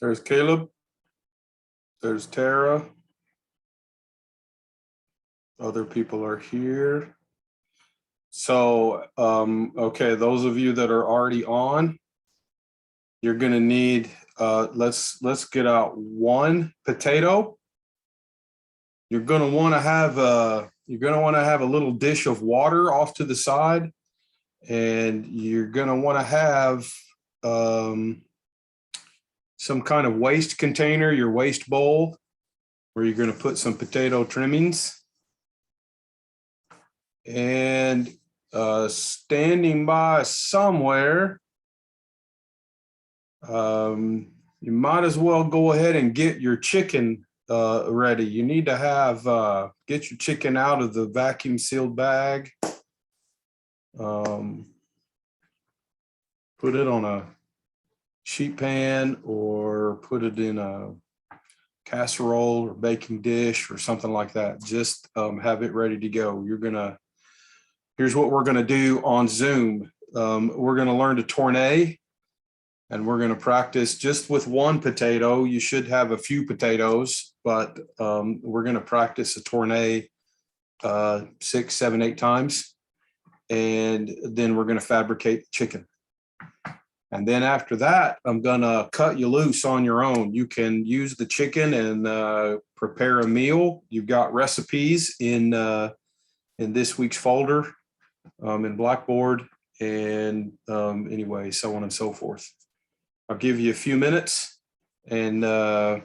There's Caleb. There's Tara. Other people are here. So, okay, those of you that are already on, you're going to need, let's get out one potato. You're going to want to have a little dish of water off to the side, and you're going to want to have some kind of waste container, your waste bowl, where you're going to put some potato trimmings. And standing by somewhere, you might as well go ahead and get your chicken ready. You need to have get your chicken out of the vacuum sealed bag. Put it on a sheet pan or put it in a casserole or baking dish or something like that. Just have it ready to go. Here's what we're gonna do on Zoom. We're gonna learn to tourne, and we're gonna practice just with one potato. You should have a few potatoes, but we're gonna practice a tourne 6, 7, 8 times. And then we're gonna fabricate chicken. And then after that, I'm gonna cut you loose on your own. You can use the chicken and prepare a meal. You've got recipes in this week's folder in Blackboard, and anyway, so on and so forth. I'll give you a few minutes, and yeah,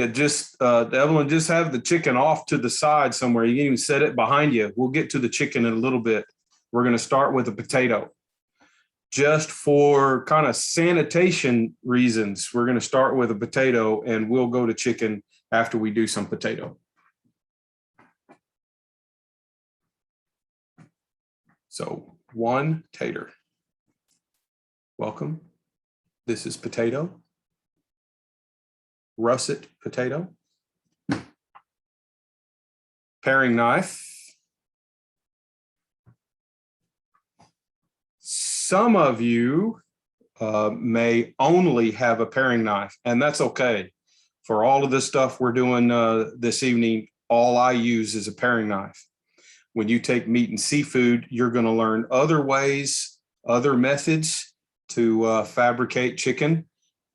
just Evelyn, just have the chicken off to the side somewhere. You can even set it behind you. We'll get to the chicken in a little bit. We're gonna start with a potato. Just for kind of sanitation reasons, we're going to start with a potato, and we'll go to chicken after we do some potato. So 1 tater. Welcome. This is potato. Russet potato. Paring knife. Some of you may only have a paring knife, and that's okay. For all of this stuff we're doing this evening, all I use is a paring knife. When you take meat and seafood, you're going to learn other ways, other methods to fabricate chicken.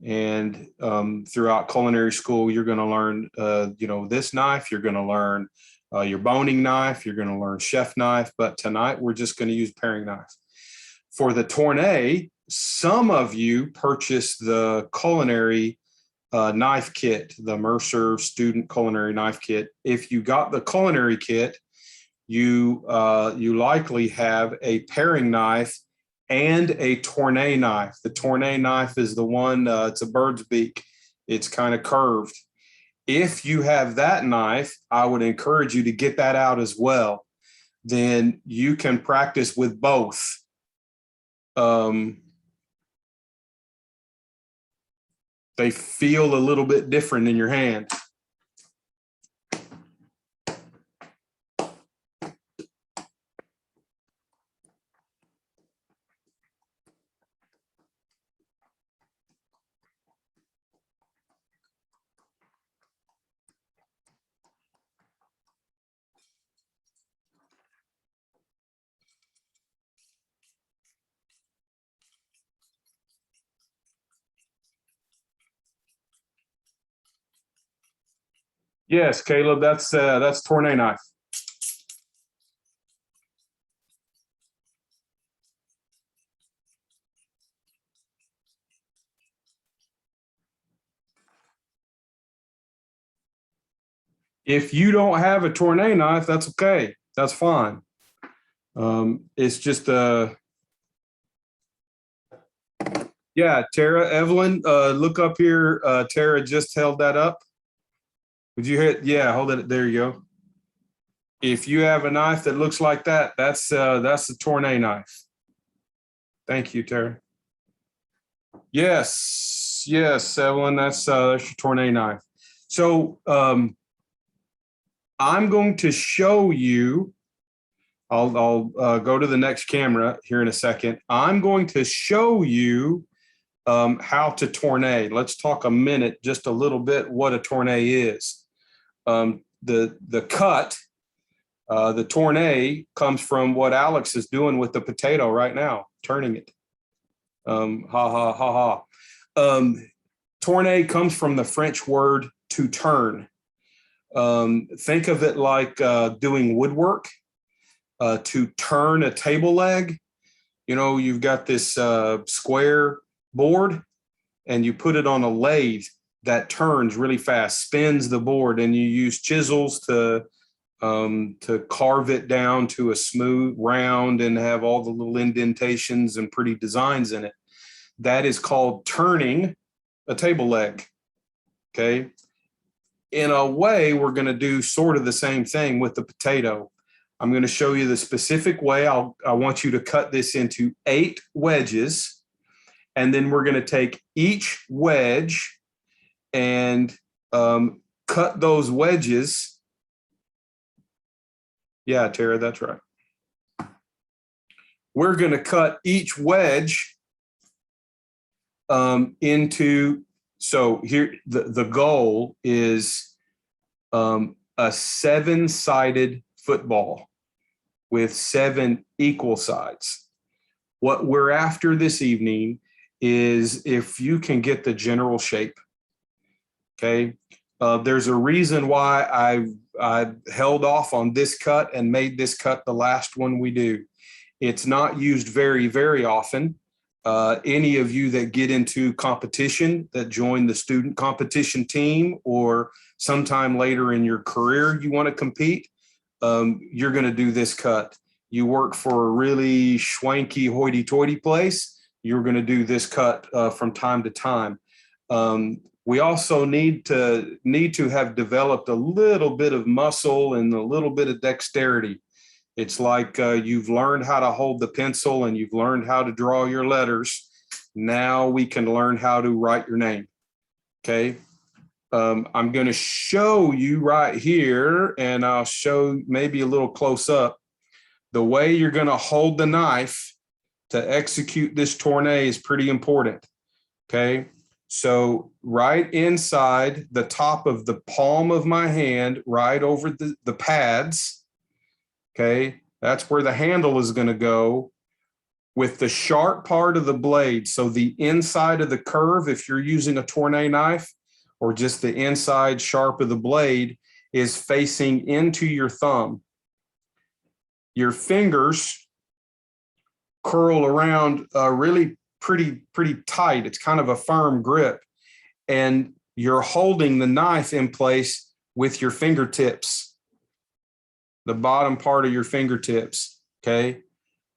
And throughout culinary school, you're going to learn, this knife. You're going to learn your boning knife. You're going to learn chef knife. But tonight, we're just going to use paring knife. For the tourne, some of you purchased the culinary knife kit, the Mercer Student Culinary Knife Kit. If you got the culinary kit, you likely have a paring knife and a tourne knife. The tourne knife is the one, it's a bird's beak. It's kind of curved. If you have that knife, I would encourage you to get that out as well. Then you can practice with both. They feel a little bit different in your hand. Yes, Caleb, that's tourne knife. If you don't have a tourne knife, that's okay. That's fine. It's just yeah, Tara, Evelyn, look up here. Tara just held that up. Would you hit? Yeah, hold it. There you go. If you have a knife that looks like that, that's a tourne knife. Thank you, Tara. Yes, Evelyn, that's your tourne knife. So I'm going to show you. I'll go to the next camera here in a second. I'm going to show you How to tournay. Let's talk a minute, just a little bit, what a tournay is. The cut, the tournay comes from what Alex is doing with the potato right now, turning it. Ha ha ha ha. Tournay comes from the French word to turn. Think of it like doing woodwork. To turn a table leg, you know, you've got this square board and you put it on a lathe that turns really fast, spins the board, and you use chisels to carve it down to a smooth round and have all the little indentations and pretty designs in it. That is called turning a table leg. Okay. In a way, we're going to do sort of the same thing with the potato. I'm going to show you the specific way. I want you to cut this into 8 wedges, and then we're going to take each wedge and cut those wedges. Yeah, Tara, that's right. We're going to cut each wedge into, so here, the goal is a 7-sided football with 7 equal sides. What we're after this evening is if you can get the general shape. Okay. There's a reason why I held off on this cut and made this cut the last one we do. It's not used very, very often. Any of you that get into competition, that join the student competition team, or sometime later in your career you want to compete, you're going to do this cut. You work for a really schwanky hoity-toity place, you're going to do this cut from time to time. We also need to have developed a little bit of muscle and a little bit of dexterity. It's like you've learned how to hold the pencil and you've learned how to draw your letters. Now we can learn how to write your name. Okay. I'm going to show you right here, and I'll show maybe a little close up. The way you're going to hold the knife to execute this tournay is pretty important. Okay. So right inside the top of the palm of my hand, right over the pads. Okay. That's where the handle is going to go, with the sharp part of the blade. So the inside of the curve, if you're using a tournay knife, or just the inside sharp of the blade, is facing into your thumb. Your fingers curl around really pretty tight. It's kind of a firm grip. And you're holding the knife in place with your fingertips, the bottom part of your fingertips, okay?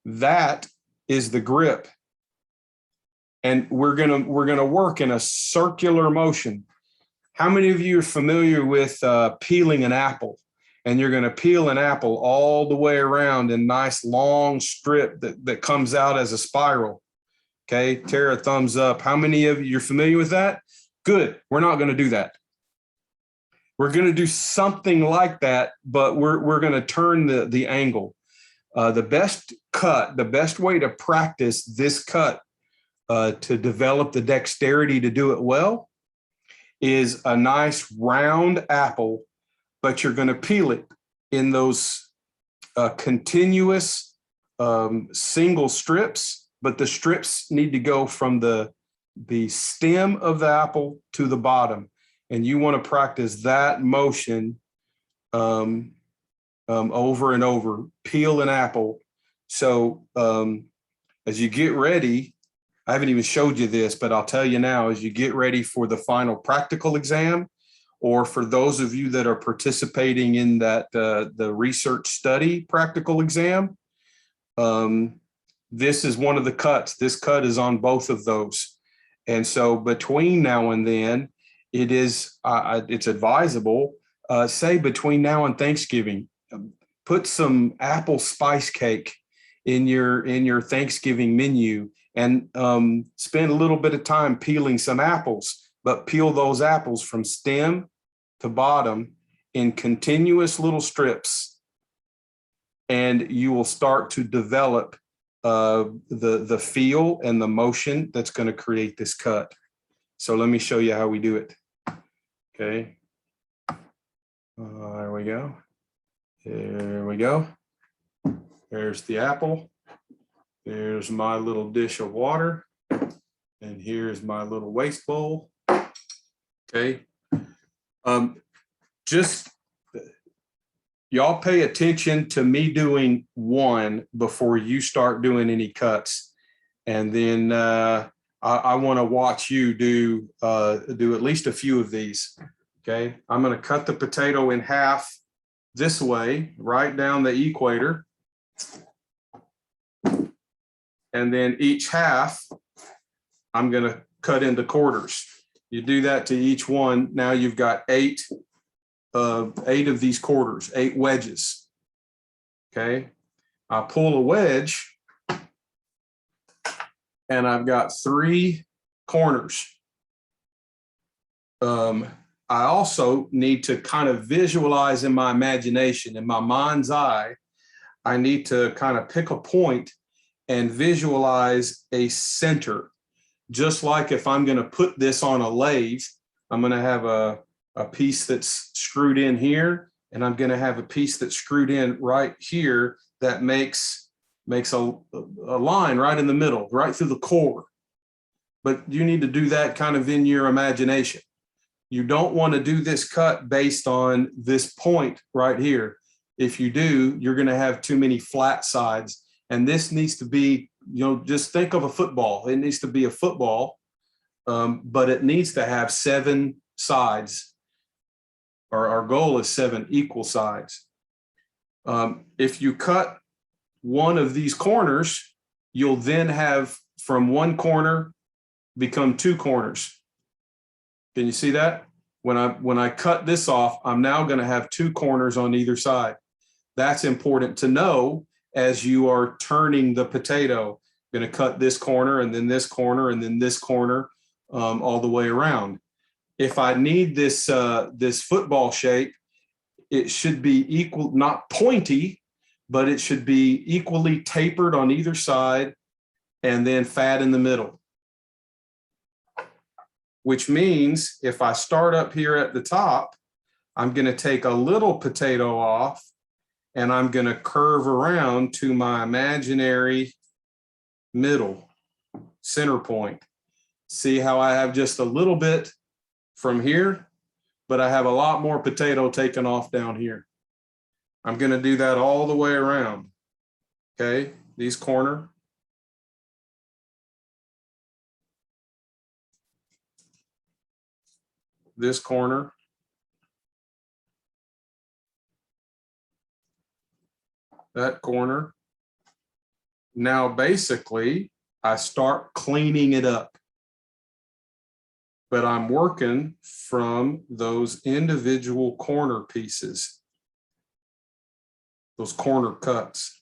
That is the grip. And we're gonna work in a circular motion. How many of you are familiar with peeling an apple? And you're going to peel an apple all the way around in nice long strip that comes out as a spiral. Okay, Tara, thumbs up. How many of you are familiar with that? Good. We're not going to do that. We're going to do something like that, but we're going to turn the angle. The best way to practice this cut to develop the dexterity to do it well is a nice round apple, but you're going to peel it in those continuous single strips, but the strips need to go from the stem of the apple to the bottom. And you want to practice that motion over and over. Peel an apple. So as you get ready, I haven't even showed you this, but I'll tell you now, as you get ready for the final practical exam, or for those of you that are participating in that the research study practical exam, this is one of the cuts. This cut is on both of those. And so between now and then, it's advisable, say between now and Thanksgiving, put some apple spice cake in your Thanksgiving menu, and spend a little bit of time peeling some apples, but peel those apples from stem to bottom in continuous little strips, and you will start to develop the feel and the motion that's going to create this cut. So let me show you how we do it. Okay. There we go. There we go. There's the apple. There's my little dish of water. And here's my little waste bowl. Okay. Just y'all pay attention to me doing one before you start doing any cuts. And then I want to watch you do at least a few of these. Okay. I'm going to cut the potato in half this way, right down the equator. And then each half, I'm going to cut into quarters. You do that to each one. Now you've got eight of these quarters, 8 wedges. Okay. I pull a wedge and I've got 3 corners. I also need to kind of visualize in my imagination, in my mind's eye, I need to kind of pick a point and visualize a center. Just like if I'm going to put this on a lathe, I'm going to have a piece that's screwed in here, and I'm going to have a piece that's screwed in right here that makes a line right in the middle, right through the core. But you need to do that kind of in your imagination. You don't want to do this cut based on this point right here. If you do, you're going to have too many flat sides. And this needs to be, just think of a football. It needs to be a football, but it needs to have 7 sides. Our goal is 7 equal sides. If you cut one of these corners, you'll then have from one corner become 2 corners. Can you see that? When I cut this off, I'm now going to have 2 corners on either side. That's important to know as you are turning the potato. I'm going to cut this corner and then this corner and then this corner all the way around. If I need this this football shape, it should be equal, not pointy, but it should be equally tapered on either side and then fat in the middle. Which means if I start up here at the top, I'm going to take a little potato off and I'm going to curve around to my imaginary middle center point. See how I have just a little bit from here, but I have a lot more potato taken off down here. I'm going to do that all the way around. Okay, these corner. This corner. That corner. Now, basically, I start cleaning it up. But I'm working from those individual corner pieces, those corner cuts.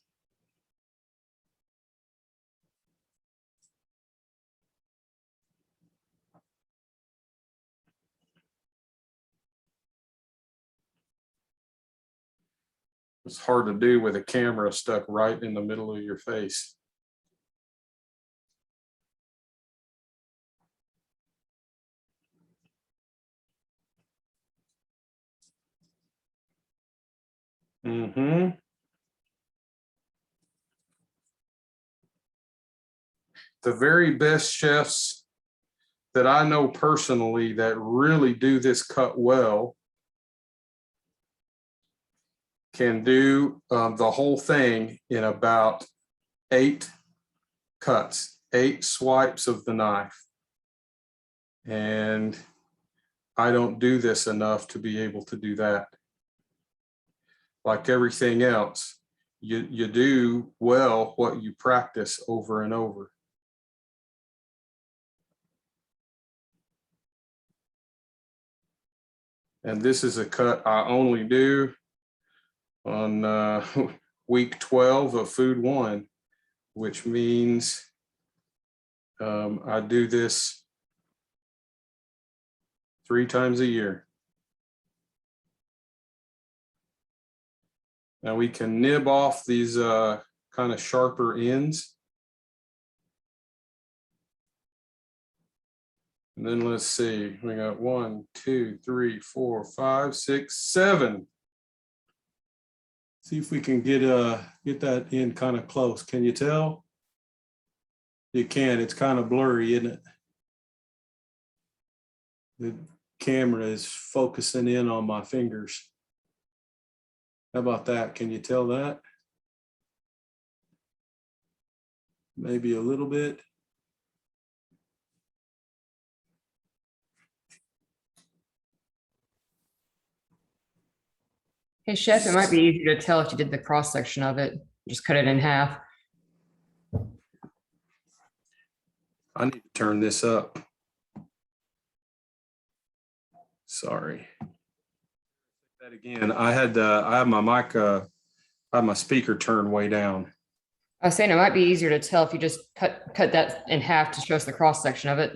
It's hard to do with a camera stuck right in the middle of your face. The very best chefs that I know personally that really do this cut well can do the whole thing in about 8 cuts, 8 swipes of the knife. And I don't do this enough to be able to do that. Like everything else, you do well what you practice over and over. And this is a cut I only do on week 12 of Food 1, which means I do this 3 times a year. Now we can nib off these kind of sharper ends. And then let's see, we got 1, 2, 3, 4, 5, 6, 7. See if we can get that in kind of close. Can you tell? You can. It's kind of blurry, isn't it? The camera is focusing in on my fingers. How about that? Can you tell that? Maybe a little bit. Hey, Chef, it might be easier to tell if you did the cross section of it. Just cut it in half. I need to turn this up. Sorry. That again. I had my mic, I had my speaker turned way down. I was saying it might be easier to tell if you just cut that in half to show us the cross section of it.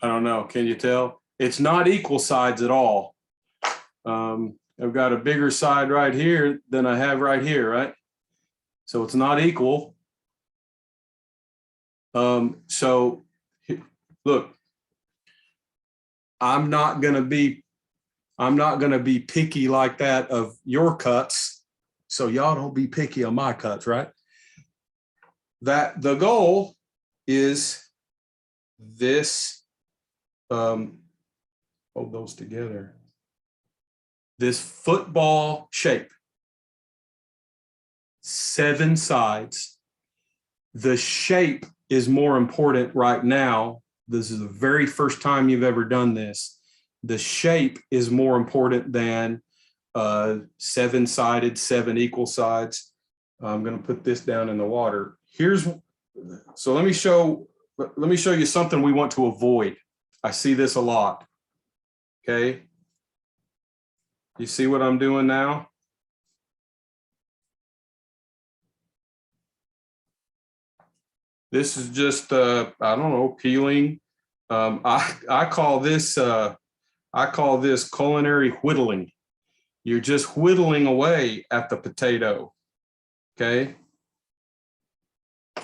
I don't know. Can you tell? It's not equal sides at all. I've got a bigger side right here than I have right here, right? So it's not equal. So look, I'm not gonna be picky like that of your cuts. So y'all don't be picky on my cuts, right? That the goal is this. Hold those together. This football shape, 7 sides. The shape is more important right now. This is the very first time you've ever done this. The shape is more important than 7-sided, 7 equal sides. I'm going to put this down in the water. So let me show you something we want to avoid. I see this a lot. Okay. You see what I'm doing now? This is just, I don't know, peeling. I call this culinary whittling. You're just whittling away at the potato. Okay.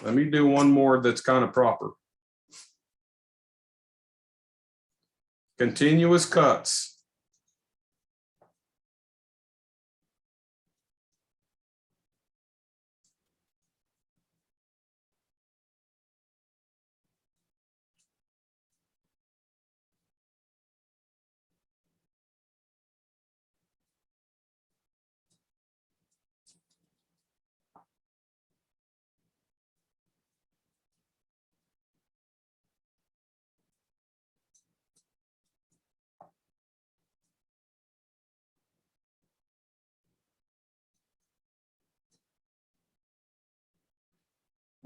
Let me do one more that's kind of proper. Continuous cuts.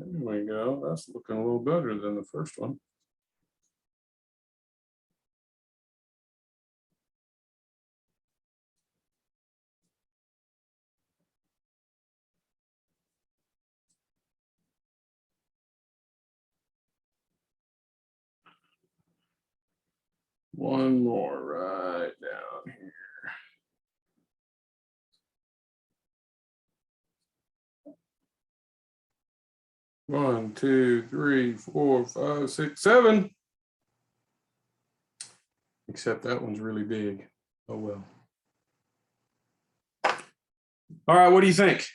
There we go. That's looking a little better than the first one. One more right down here. One, two, three, four, 5, 6, 7. Except that one's really big. Oh well. All right, what do you think?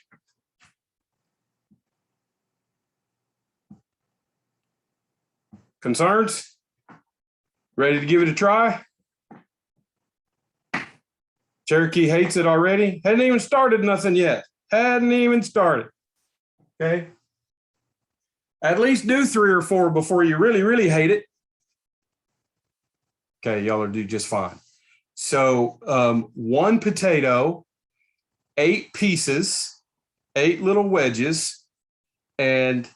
Concerns? Ready to give it a try? Cherokee hates it already. Hadn't even started nothing yet. Hadn't even started. Okay. At least do 3 or 4 before you really, really hate it. Okay, y'all are do just fine. So 1 potato, 8 pieces, 8 little wedges, and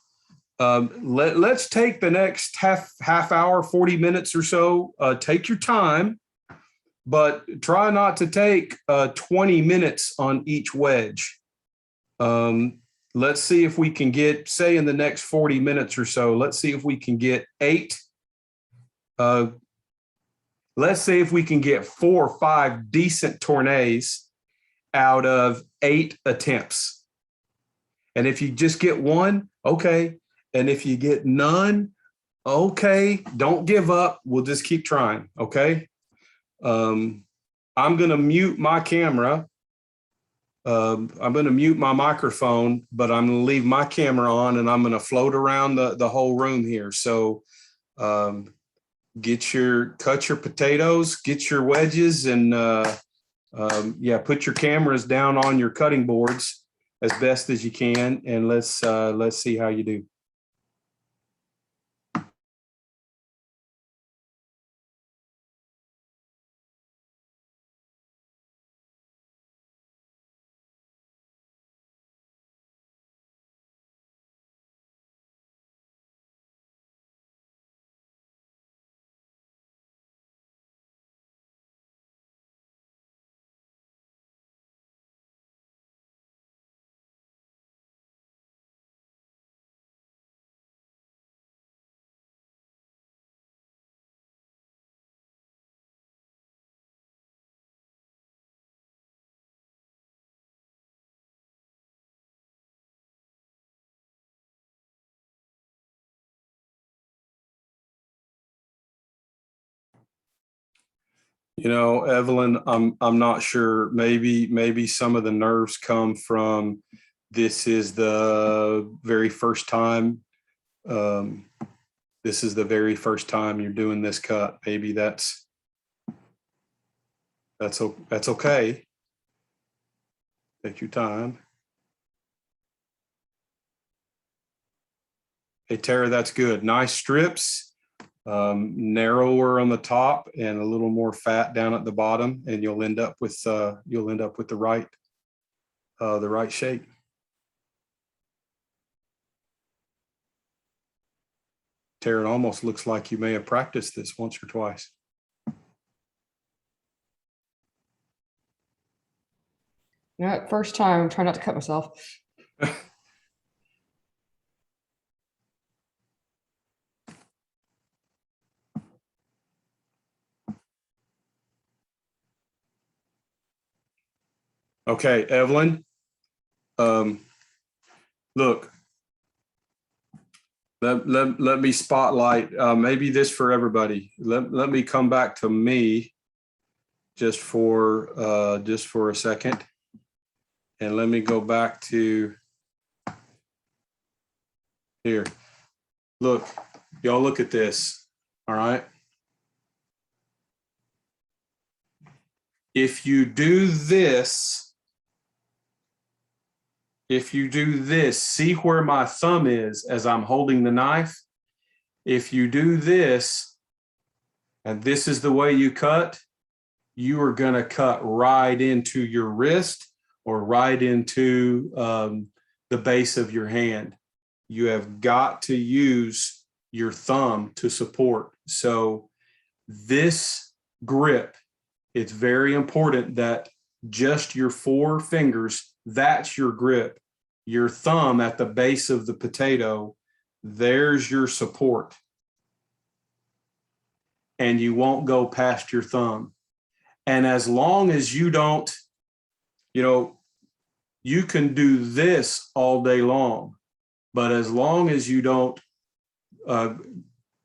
let's take the next half hour, 40 minutes or so. Take your time, but try not to take 20 minutes on each wedge. Let's see if we can get, say in the next 40 minutes or so, let's see if we can get 8. Let's say if we can get 4 or 5 decent tournées out of 8 attempts. And if you just get one, okay. And if you get none, okay, don't give up. We'll just keep trying, okay? I'm going to mute my camera. I'm going to mute my microphone, but I'm going to leave my camera on and I'm going to float around the whole room here. So cut your potatoes, get your wedges, and yeah, put your cameras down on your cutting boards as best as you can, and let's see how you do. You know, Evelyn, I'm not sure. Maybe some of the nerves come from this is the very first time. This is the very first time you're doing this cut. Maybe that's okay. Take your time. Hey, Tara, that's good. Nice strips. Narrower on the top and a little more fat down at the bottom, and you'll end up with the right shape. Tara, it almost looks like you may have practiced this once or twice. No, first time, I'm trying not to cut myself. Okay, Evelyn. Look, let me spotlight maybe this for everybody. Let me come back to me just for a second, and let me go back to here. Look, y'all look at this. All right. If you do this, see where my thumb is as I'm holding the knife. If you do this, and this is the way you cut, you are going to cut right into your wrist or right into the base of your hand. You have got to use your thumb to support. So this grip, it's very important that just your 4 fingers, that's your grip. Your thumb at the base of the potato, there's your support. And you won't go past your thumb. And as long as you don't, you can do this all day long, but as long as you don't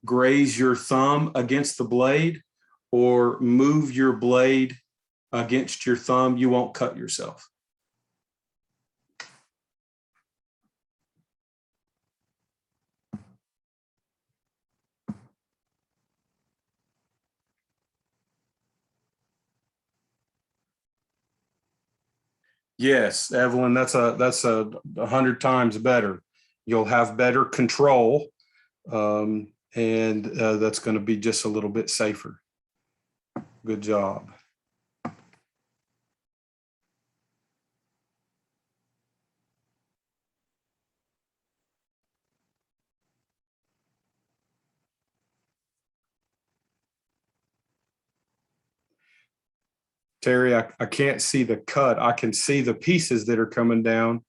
graze your thumb against the blade or move your blade against your thumb, you won't cut yourself. Yes, Evelyn, that's 100 times better. You'll have better control, and that's going to be just a little bit safer. Good job. Terry, I can't see the cut. I can see the pieces that are coming down.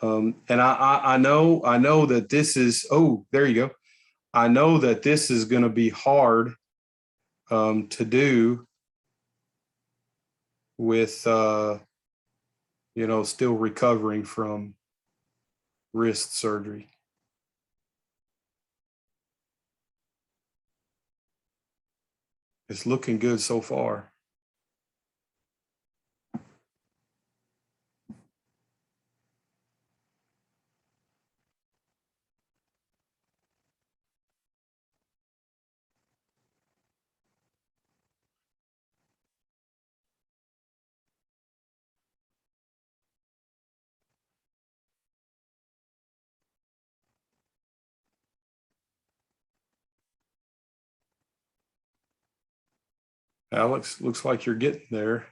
And I know that this is, oh, there you go. I know that this is going to be hard to do with still recovering from wrist surgery. It's looking good so far. Alex, looks like you're getting there.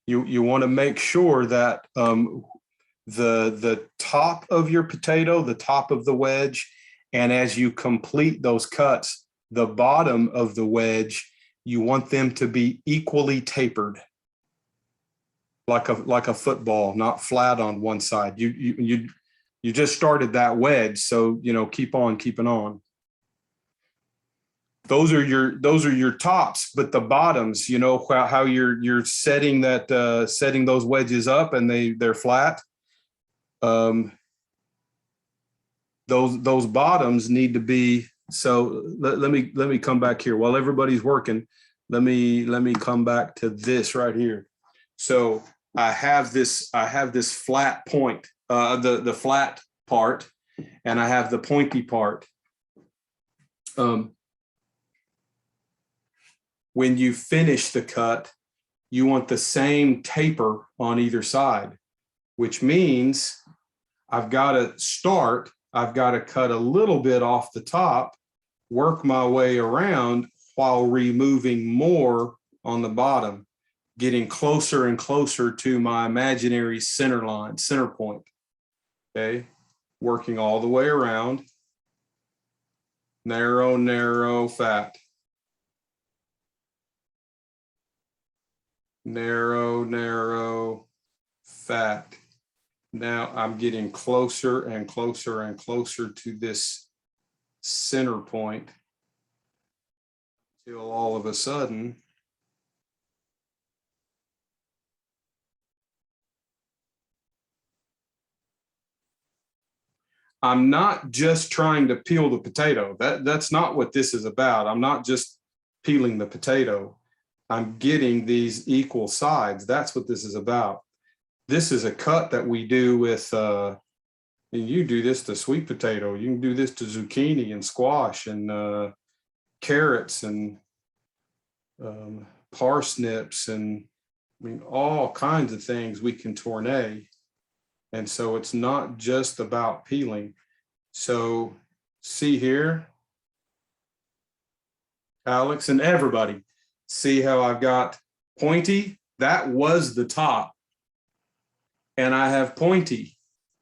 You want to make sure that the top of your potato, the top of the wedge, and as you complete those cuts, the bottom of the wedge, you want them to be equally tapered, like a football, not flat on one side. You just started that wedge, so keep on keeping on. Those are your tops, but the bottoms, how you're setting that setting those wedges up and they're flat. Those bottoms need to be. So let me come back here while everybody's working. Let me come back to this right here. So I have this flat point, the flat part, and I have the pointy part. When you finish the cut, you want the same taper on either side, which means I've got to cut a little bit off the top, work my way around while removing more on the bottom, getting closer and closer to my imaginary center point. Okay, working all the way around, narrow, narrow, fat. Narrow, narrow, fat. Now I'm getting closer and closer and closer to this center point until all of a sudden I'm not just trying to peel the potato. That's not what this is about. I'm not just peeling the potato. I'm getting these equal sides. That's what this is about. This is a cut that we do with, and you do this to sweet potato. You can do this to zucchini and squash and carrots and parsnips and all kinds of things we can tourne. And so it's not just about peeling. So see here, Alex and everybody, see how I've got pointy? That was the top. And I have pointy.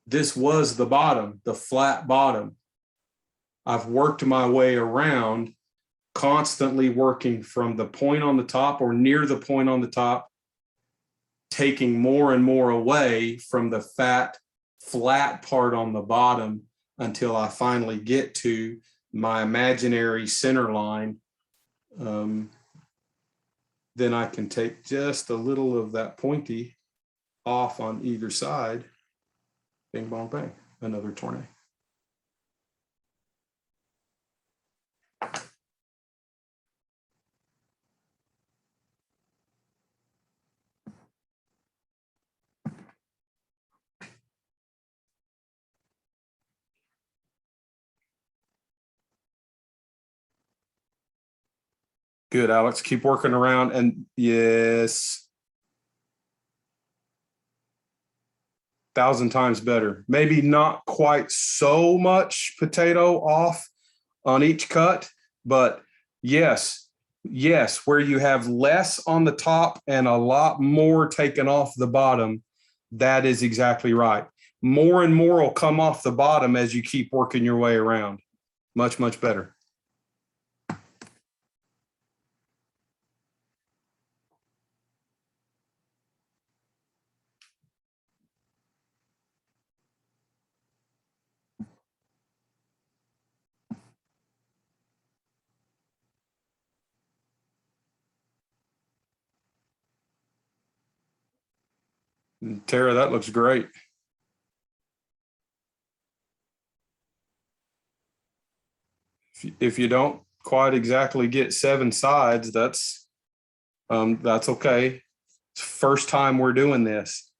This was the bottom, the flat bottom. I've worked my way around, constantly working from the point on the top or near the point on the top, taking more and more away from the fat, flat part on the bottom until I finally get to my imaginary center line. Then I can take just a little of that pointy off on either side. Bing, bong, bang, another tornado. Good, Alex. Keep working around. And yes, 1,000 times better. Maybe not quite so much potato off on each cut, but yes, where you have less on the top and a lot more taken off the bottom, that is exactly right. More and more will come off the bottom as you keep working your way around. Much, much better. Tara, that looks great. If you don't quite exactly get 7 sides, that's okay. It's first time we're doing this.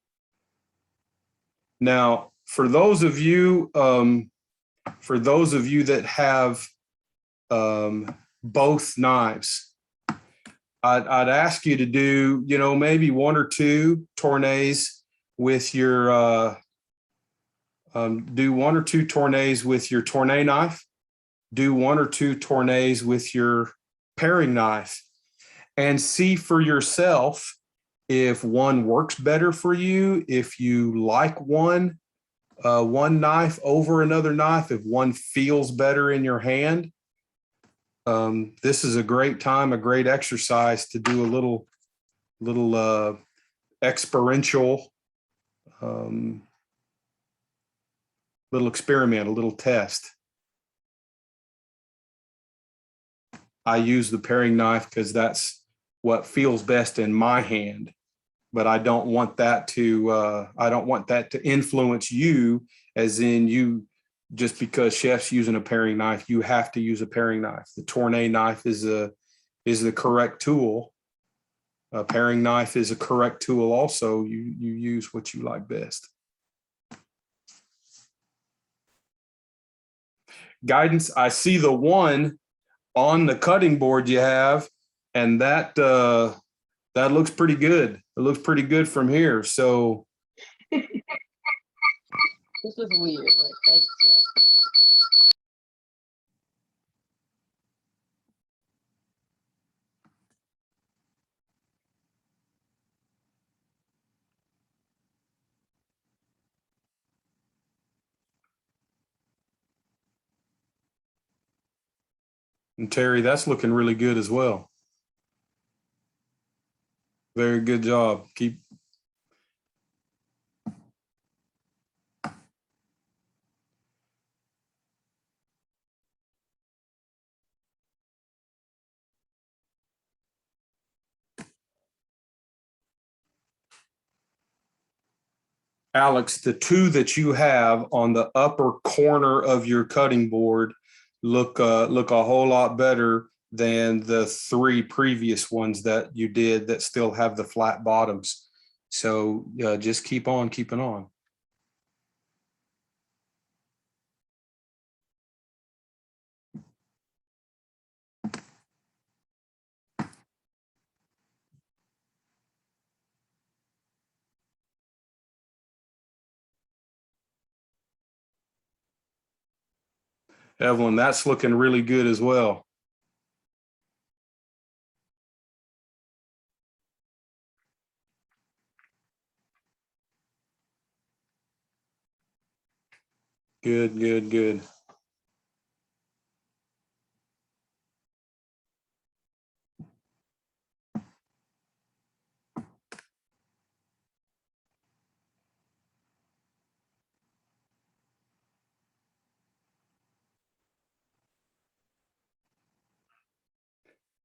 Now, for those of you that have both knives, I'd ask you to do, maybe 1 or 2 tournays with your do 1 or 2 tournays with your tournay knife. Do 1 or 2 tournays with your paring knife, and see for yourself if one works better for you, if you like one knife over another knife, if one feels better in your hand. This is a great time, a great exercise to do a little experiential, little experiment, a little test. I use the paring knife because that's what feels best in my hand, but I don't want that to influence you, as in you, just because chef's using a paring knife, you have to use a paring knife. The tournay knife is the correct tool. A paring knife is a correct tool also. You use what you like best. Guidance, I see the 1 on the cutting board you have, and that looks pretty good. It looks pretty good from here. So this was weird. Like, thanks, yeah. And Terry, that's looking really good as well. Very good job. Keep. Alex, the 2 that you have on the upper corner of your cutting board look a whole lot better than the 3 previous ones that you did that still have the flat bottoms. So just keep on keeping on. Evelyn, that's looking really good as well. Good, good, good.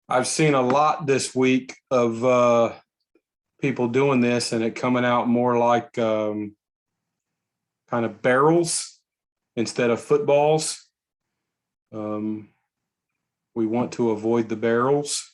I've seen a lot this week of people doing this, and it coming out more like kind of barrels instead of footballs. We want to avoid the barrels.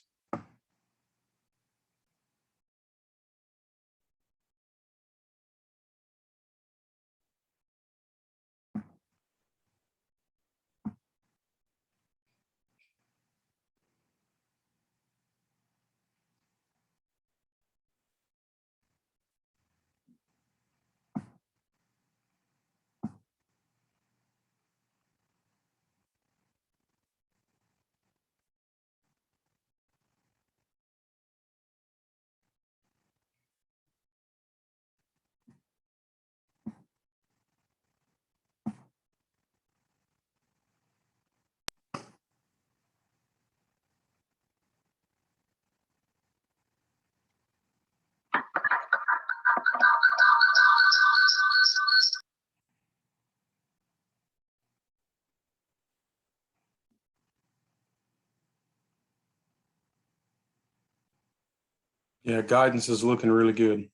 Yeah, guidance is looking really good.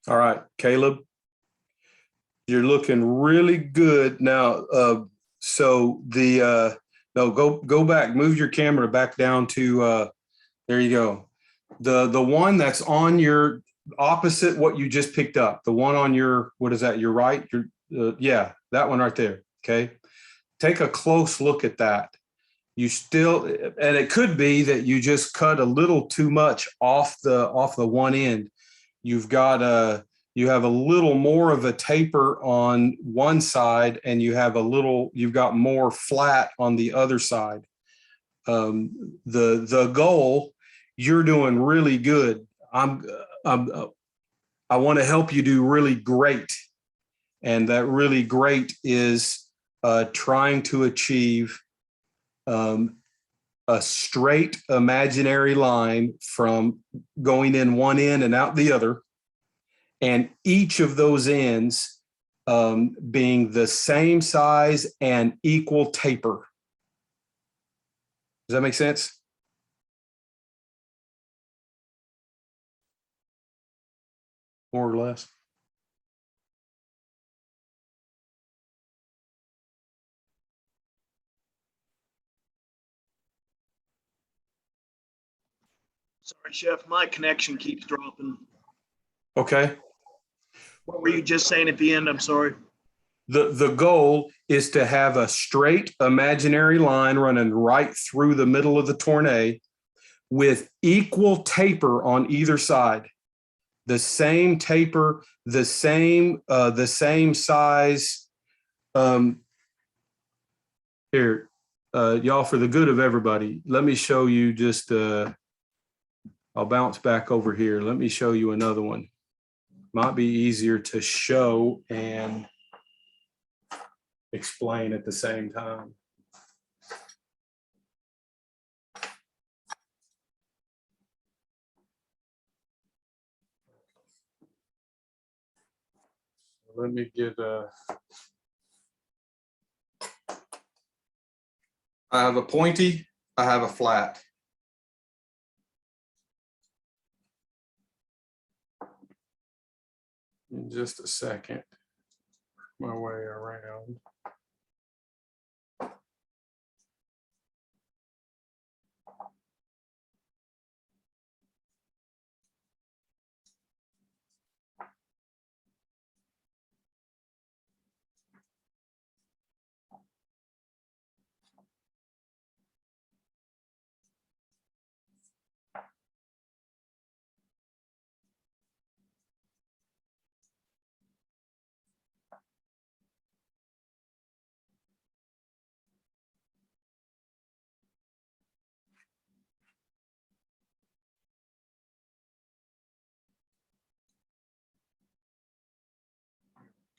All right, Caleb, you're looking really good now. So no, go back, move your camera back down to there you go. The one that's on your opposite what you just picked up, the one on your, what is that, your right? Yeah, that one right there. Okay. Take a close look at that. You still, and it could be that you just cut a little too much off the one end. You've got you have a little more of a taper on one side, and you've got more flat on the other side. The goal, you're doing really good. I want to help you do really great, and that really great is trying to achieve a straight imaginary line from going in one end and out the other, and each of those ends being the same size and equal taper. Does that make sense? More or less. Sorry, Chef, my connection keeps dropping. Okay. What were you just saying at the end? I'm sorry. The goal is to have a straight imaginary line running right through the middle of the tourniquet with equal taper on either side. The same taper, the same size. Here, y'all, for the good of everybody, let me show you just, I'll bounce back over here. Let me show you another one. Might be easier to show and explain at the same time. Let me get I have a pointy, I have a flat. In just a second, my way around.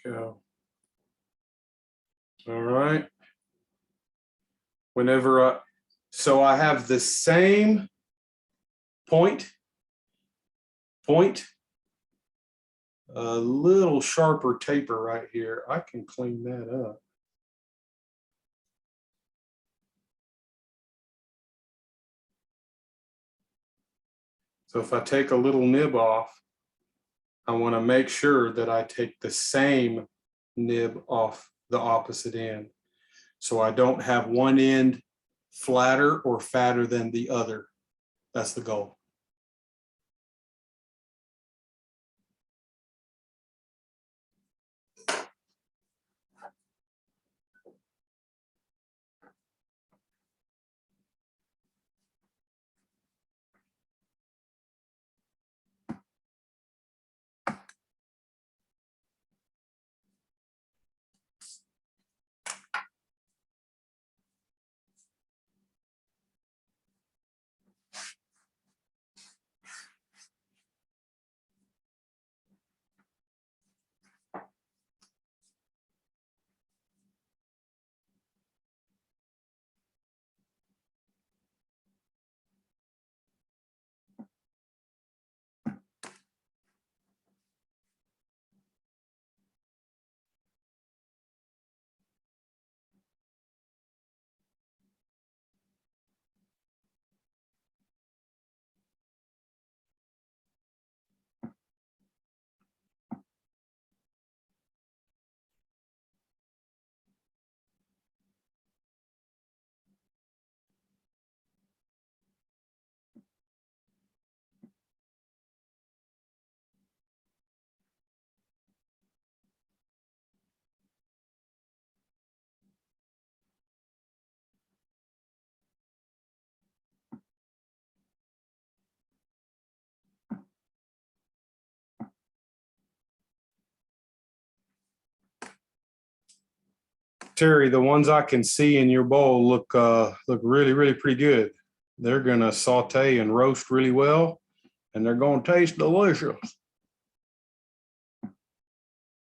Go. All right. So I have the same point, a little sharper taper right here. I can clean that up. So if I take a little nib off, I want to make sure that I take the same nib off the opposite end. So I don't have one end flatter or fatter than the other. That's the goal. Terry, the ones I can see in your bowl look really, really pretty good. They're gonna saute and roast really well, and they're gonna taste delicious.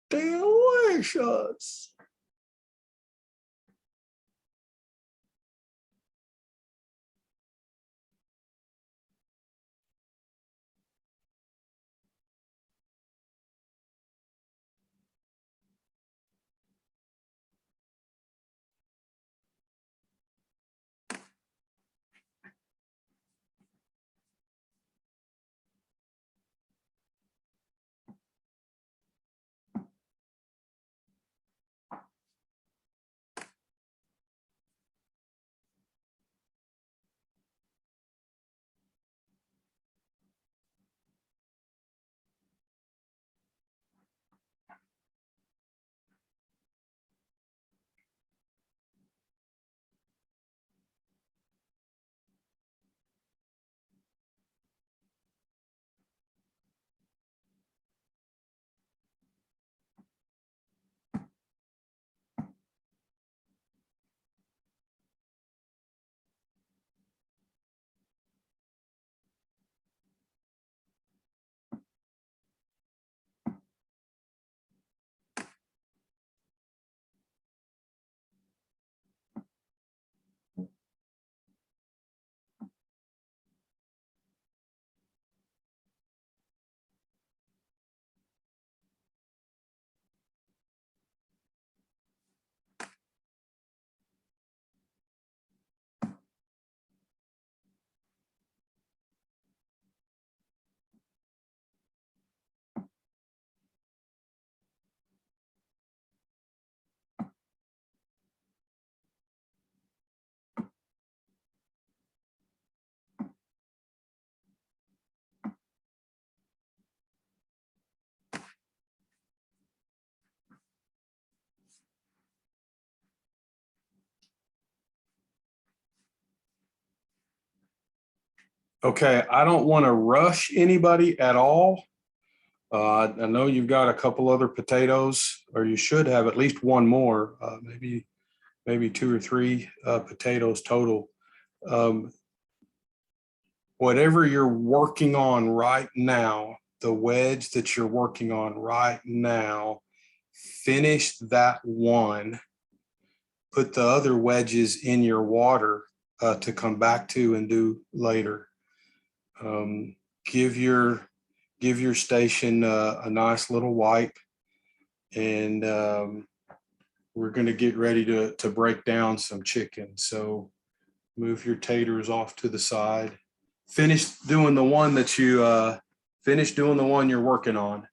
Delicious. Okay, I don't want to rush anybody at all. I know you've got a couple other potatoes, or you should have at least one more, maybe two or three potatoes total. Whatever you're working on right now, the wedge that you're working on right now, finish that one. Put the other wedges in your water to come back to and do later. Give your station a nice little wipe, and we're going to get ready to break down some chicken. So move your taters off to the side. Finish doing the one that you you're working on,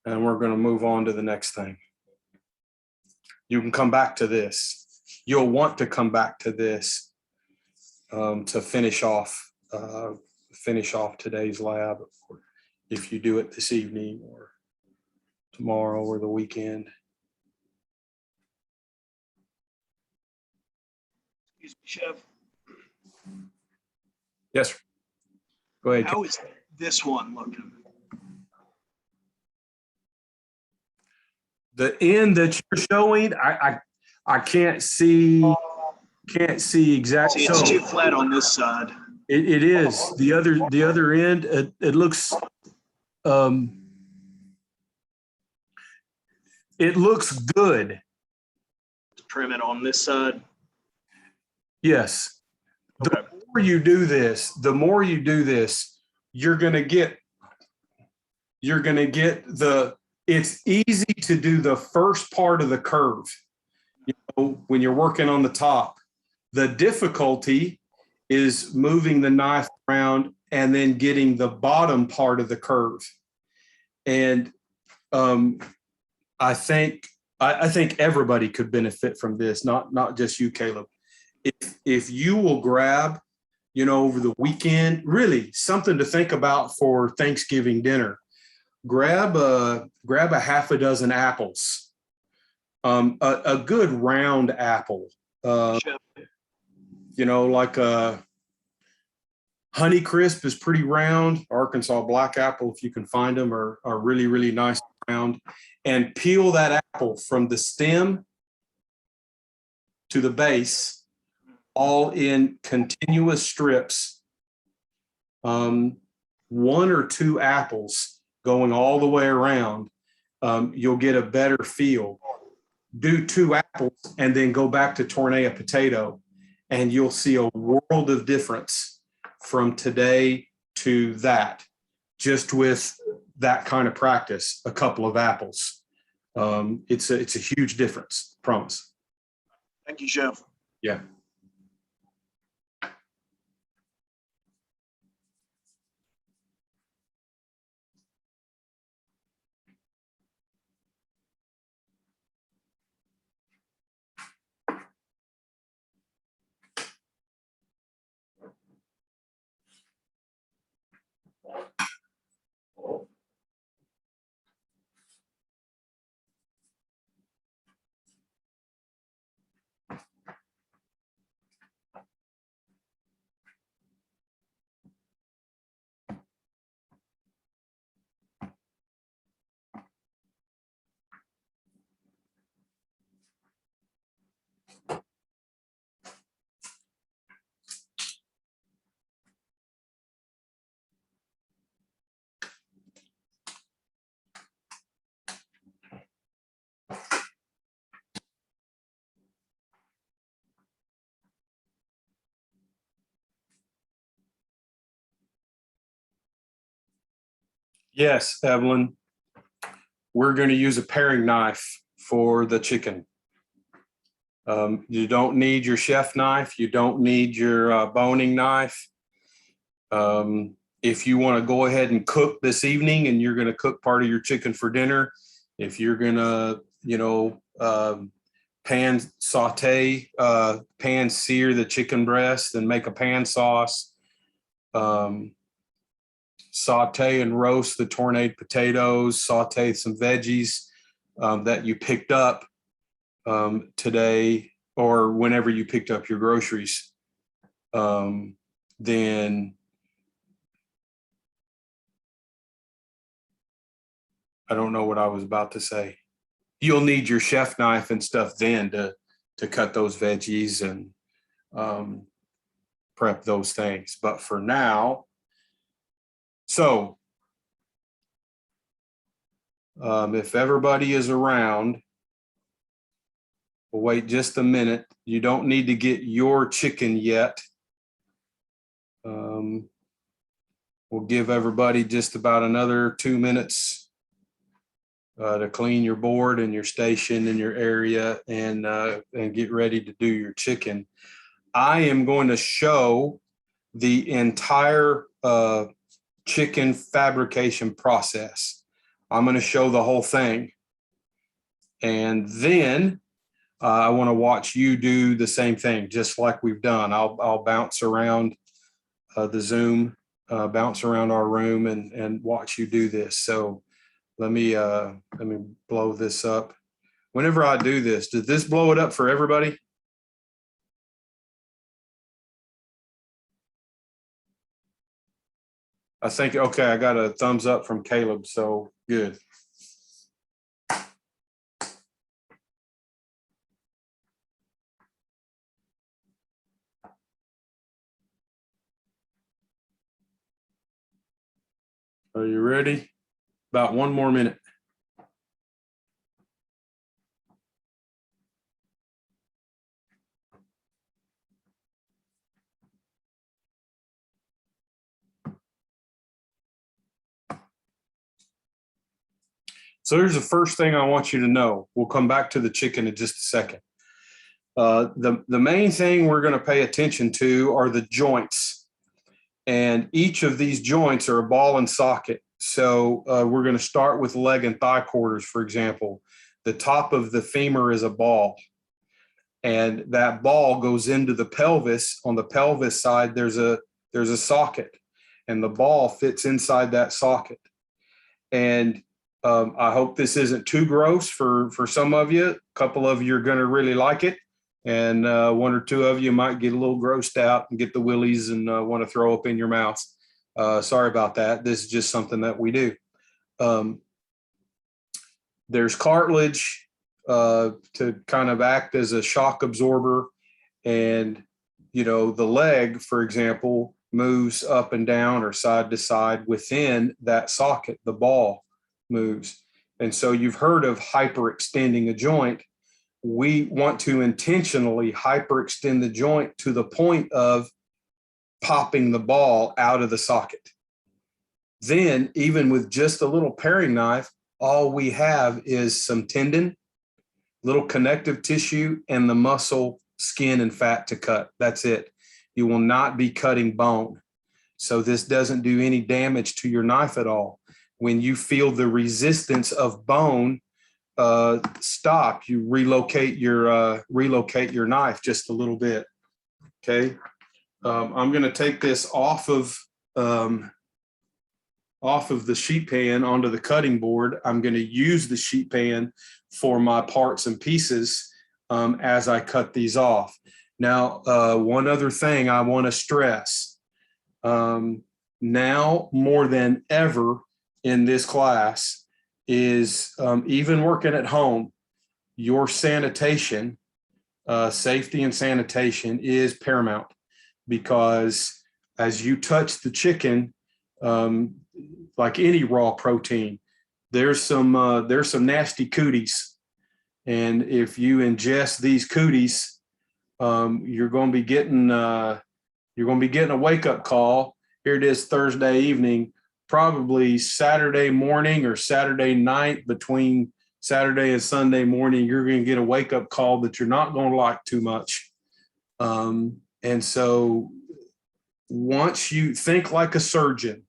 and we're going to move on to the next thing. You can come back to this. You'll want to come back to this to finish off today's lab, if you do it this evening or tomorrow or the weekend. Excuse me, Chef. Yes, sir. Go ahead. How is this one looking? The end that you're showing, I can't see exactly. See, it's too flat on this side. It is the other end. It looks it looks good. Trim it on this side. Yes. Okay. The more you do this, you're gonna get it's easy to do the first part of the curve, when you're working on the top. The difficulty is moving the knife around and then getting the bottom part of the curve. And I think everybody could benefit from this, not just you, Caleb. If you will grab, over the weekend, really something to think about for Thanksgiving dinner. Grab a half a dozen apples, a good round apple, like a Honeycrisp is pretty round. Arkansas black apple, if you can find them, are really, really nice around and peel that apple from the stem to the base, all in continuous strips. 1 or 2 apples going all the way around, you'll get a better feel. Do 2 apples and then go back to tornado potato, and you'll see a world of difference from today to that, just with that kind of practice, a couple of apples. It's a huge difference, promise. Thank you, Chef. Yeah. Yes, Evelyn, we're going to use a paring knife for the chicken. You don't need your chef knife. You don't need your boning knife. If you want to go ahead and cook this evening and you're going to cook part of your chicken for dinner, if you're going to, pan saute, pan sear the chicken breast and make a pan sauce, saute and roast the tornado potatoes, saute some veggies that you picked up today or whenever you picked up your groceries, then I don't know what I was about to say. You'll need your chef knife and stuff then to cut those veggies and prep those things. But for now, so if everybody is around, we'll wait just a minute. You don't need to get your chicken yet. We'll give everybody just about another 2 minutes to clean your board and your station and your area and get ready to do your chicken. I am going to show the entire chicken fabrication process. I'm going to show the whole thing. And then I want to watch you do the same thing, just like we've done. I'll bounce around the Zoom, bounce around our room and watch you do this. So let me blow this up. Whenever I do this, does this blow it up for everybody? I think, okay, I got a thumbs up from Caleb, so good. Are you ready? About 1 more minute. So here's the first thing I want you to know. We'll come back to the chicken in just a second. The main thing we're going to pay attention to are the joints. And each of these joints are a ball and socket. So we're going to start with leg and thigh quarters, for example. The top of the femur is a ball. And that ball goes into the pelvis. On the pelvis side, there's a socket. And the ball fits inside that socket. And I hope this isn't too gross for some of you. A couple of you are going to really like it. And 1 or 2 of you might get a little grossed out and get the willies and want to throw up in your mouth. Sorry about that. This is just something that we do. There's cartilage to kind of act as a shock absorber. And, the leg, for example, moves up and down or side to side within that socket. The ball moves. And so you've heard of hyperextending a joint. We want to intentionally hyperextend the joint to the point of popping the ball out of the socket. Then, even with just a little paring knife, all we have is some tendon, little connective tissue, and the muscle, skin, and fat to cut. That's it. You will not be cutting bone. So this doesn't do any damage to your knife at all. When you feel the resistance of bone, stop. You relocate your knife just a little bit. Okay. I'm going to take this off of the sheet pan onto the cutting board. I'm going to use the sheet pan for my parts and pieces as I cut these off. Now, one other thing I want to stress. Now more than ever in this class is even working at home, your sanitation, safety and sanitation is paramount, because as you touch the chicken, like any raw protein, there's some nasty cooties. And if you ingest these cooties, you're going to be getting a wake-up call. Here it is Thursday evening, probably Saturday morning or Saturday night. Between Saturday and Sunday morning, you're going to get a wake-up call that you're not going to like too much. And so once you think like a surgeon,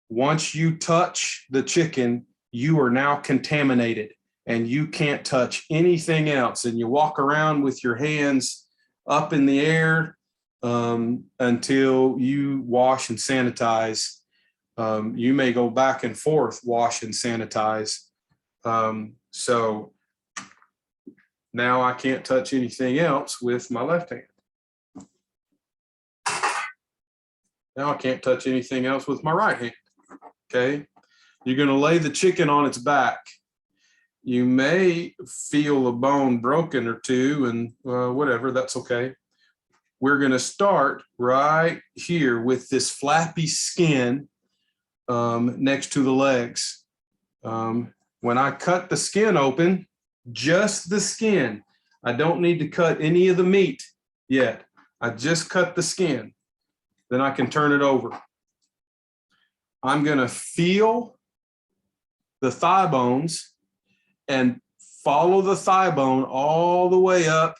once you touch the chicken, you are now contaminated and you can't touch anything else. And you walk around with your hands up in the air until you wash and sanitize. You may go back and forth, wash and sanitize. So now I can't touch anything else with my left hand. Now I can't touch anything else with my right hand. Okay. You're going to lay the chicken on its back. You may feel a bone broken or two, and whatever, that's okay. We're going to start right here with this flappy skin next to the legs. When I cut the skin open, just the skin, I don't need to cut any of the meat yet. I just cut the skin. Then I can turn it over. I'm going to feel the thigh bones and follow the thigh bone all the way up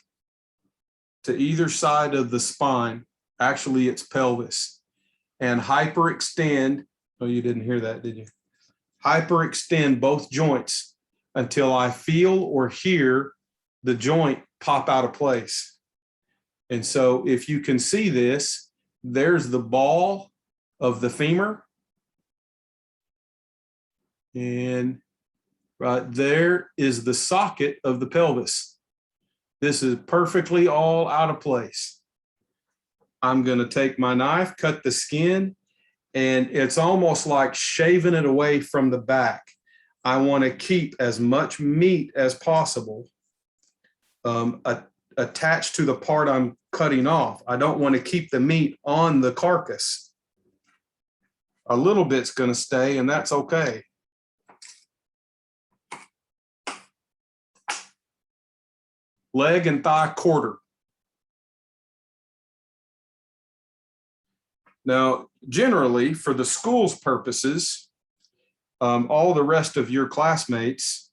to either side of the spine. Actually, it's pelvis. And hyperextend. Oh, you didn't hear that, did you? Hyperextend both joints until I feel or hear the joint pop out of place. And so if you can see this, there's the ball of the femur. And right there is the socket of the pelvis. This is perfectly all out of place. I'm going to take my knife, cut the skin, and it's almost like shaving it away from the back. I want to keep as much meat as possible attached to the part I'm cutting off. I don't want to keep the meat on the carcass. A little bit's going to stay, and that's okay. Leg and thigh quarter. Now, generally, for the school's purposes, all the rest of your classmates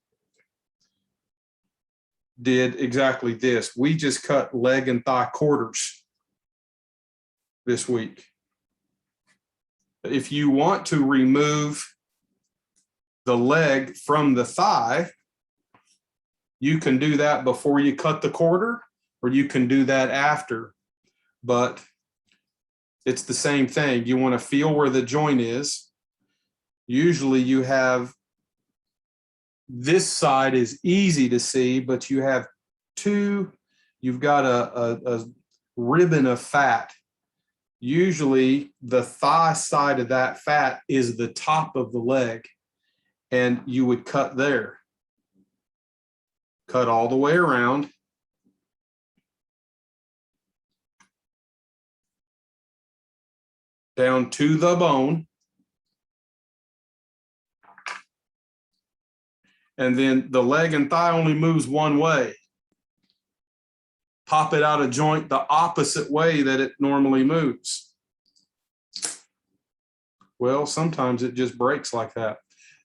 did exactly this. We just cut leg and thigh quarters this week. If you want to remove the leg from the thigh, you can do that before you cut the quarter, or you can do that after. But it's the same thing. You want to feel where the joint is. Usually you have, this side is easy to see, but you have you've got a ribbon of fat. Usually the thigh side of that fat is the top of the leg, and you would cut there. cut all the way around. Down to the bone. And then the leg and thigh only moves one way. Pop it out of joint the opposite way that it normally moves. Well, sometimes it just breaks like that.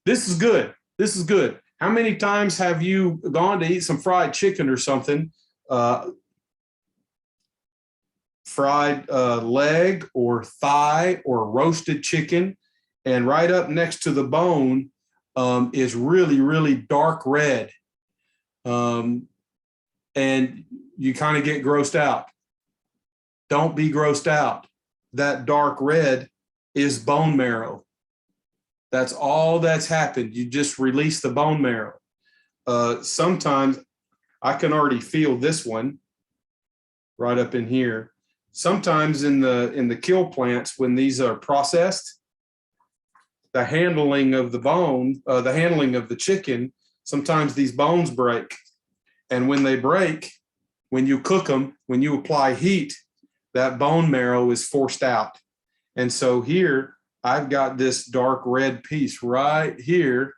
This is good. This is good. How many times have you gone to eat some fried chicken or something? Fried leg or thigh or roasted chicken, and right up next to the bone is really, really dark red. And you kind of get grossed out. Don't be grossed out. That dark red is bone marrow. That's all that's happened. You just release the bone marrow. Sometimes I can already feel this one right up in here. Sometimes in the kill plants, when these are processed, the handling of the bone, the handling of the chicken, sometimes these bones break. And when they break, when you cook them, when you apply heat, that bone marrow is forced out. And so here, I've got this dark red piece right here.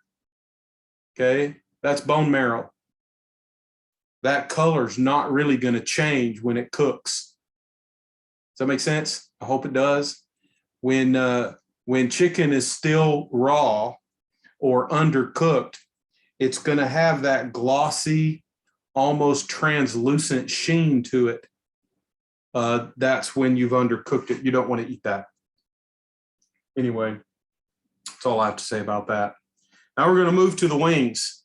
Okay, that's bone marrow. That color's not really going to change when it cooks. Does that make sense? I hope it does. When chicken is still raw or undercooked, it's going to have that glossy, almost translucent sheen to it. That's when you've undercooked it. You don't want to eat that. Anyway, that's all I have to say about that. Now we're going to move to the wings.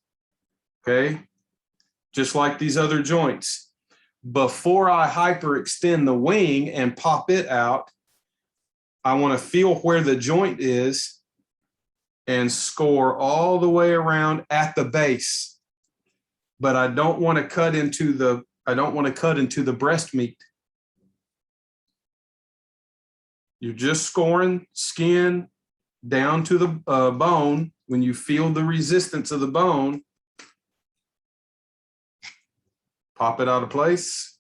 Okay, just like these other joints. Before I hyperextend the wing and pop it out, I want to feel where the joint is and score all the way around at the base. But I don't want to cut into the breast meat. You're just scoring skin down to the bone. When you feel the resistance of the bone, pop it out of place.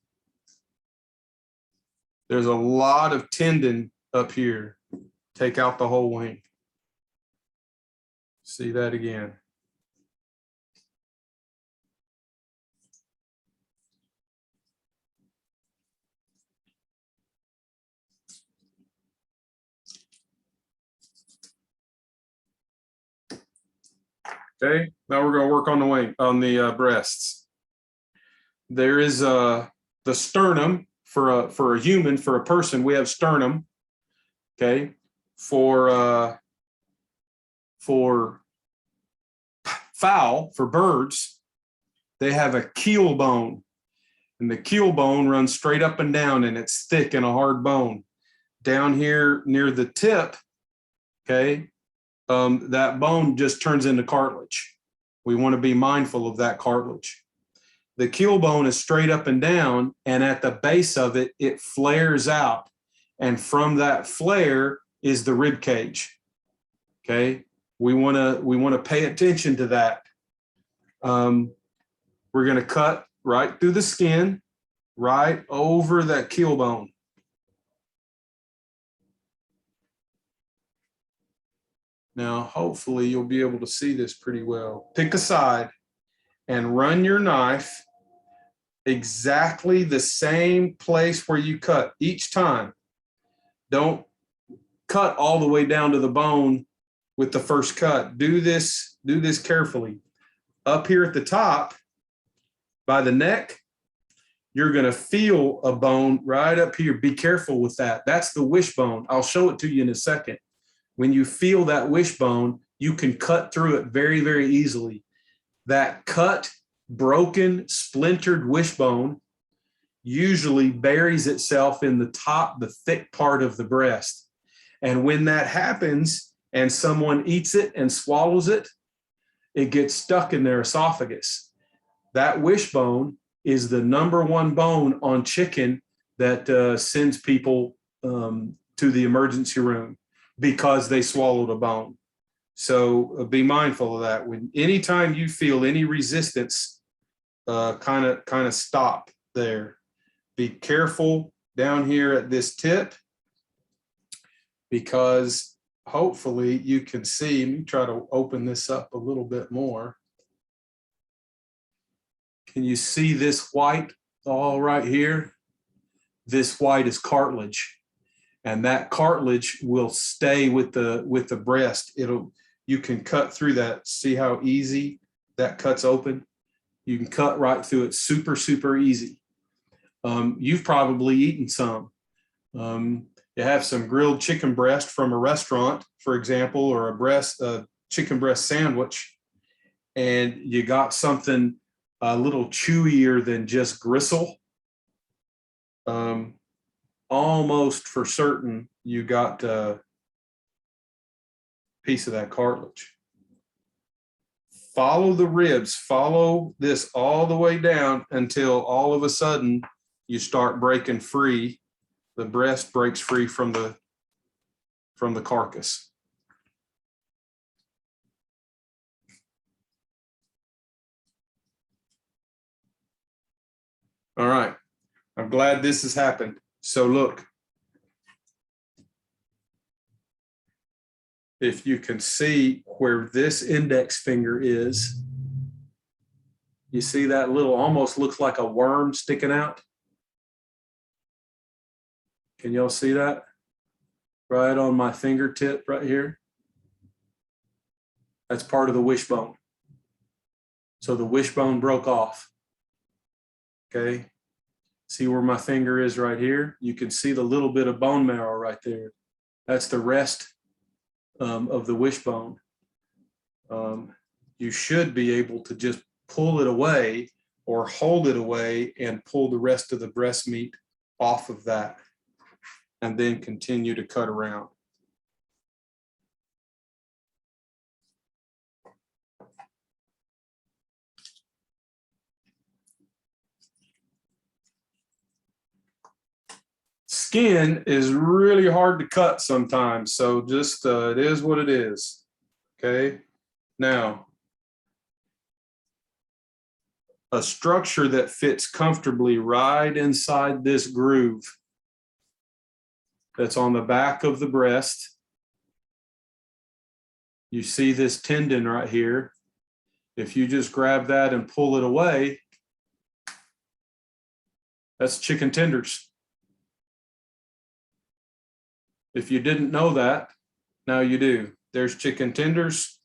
There's a lot of tendon up here. Take out the whole wing. See that again. Okay, now we're going to work on the wing, on the breasts. There is the sternum for a human, for a person. We have sternum. Okay, for fowl, for birds, they have a keel bone, and the keel bone runs straight up and down, and it's thick and a hard bone. Down here near the tip, okay, that bone just turns into cartilage. We want to be mindful of that cartilage. The keel bone is straight up and down, and at the base of it, it flares out. And from that flare is the rib cage. Okay, we want to pay attention to that. We're going to cut right through the skin, right over that keel bone. Now, hopefully you'll be able to see this pretty well. Pick a side and run your knife exactly the same place where you cut each time. Don't cut all the way down to the bone with the first cut. Do this carefully. Up here at the top, by the neck, you're going to feel a bone right up here. Be careful with that. That's the wishbone. I'll show it to you in a second. When you feel that wishbone, you can cut through it very, very easily. That cut, broken, splintered wishbone usually buries itself in the top, the thick part of the breast. And when that happens and someone eats it and swallows it, it gets stuck in their esophagus. That wishbone is the #1 bone on chicken that sends people to the emergency room because they swallowed a bone. So be mindful of that. When anytime you feel any resistance kind of stop there. Be careful down here at this tip, because hopefully you can see, let me try to open this up a little bit more. Can you see this white all right here? This white is cartilage, and that cartilage will stay with the breast. You can cut through that. See how easy that cuts open? You can cut right through it, super, super easy. You've probably eaten some. You have some grilled chicken breast from a restaurant, for example, or a chicken breast sandwich, and you got something a little chewier than just gristle. Almost for certain you got a piece of that cartilage. Follow the ribs, follow this all the way down until all of a sudden you start breaking free. The breast breaks free from the carcass. All right, I'm glad this has happened. So look, if you can see where this index finger is, you see that little, almost looks like a worm sticking out. Can y'all see that? Right on my fingertip right here. That's part of the wishbone. So the wishbone broke off. Okay. See where my finger is right here? You can see the little bit of bone marrow right there. That's the rest of the wishbone. You should be able to just pull it away or hold it away and pull the rest of the breast meat off of that, and then continue to cut around. Skin is really hard to cut sometimes, so just it is what it is. Okay, now a structure that fits comfortably right inside this groove that's on the back of the breast. You see this tendon right here. If you just grab that and pull it away, that's chicken tenders. If you didn't know that, now you do. There's chicken tenders.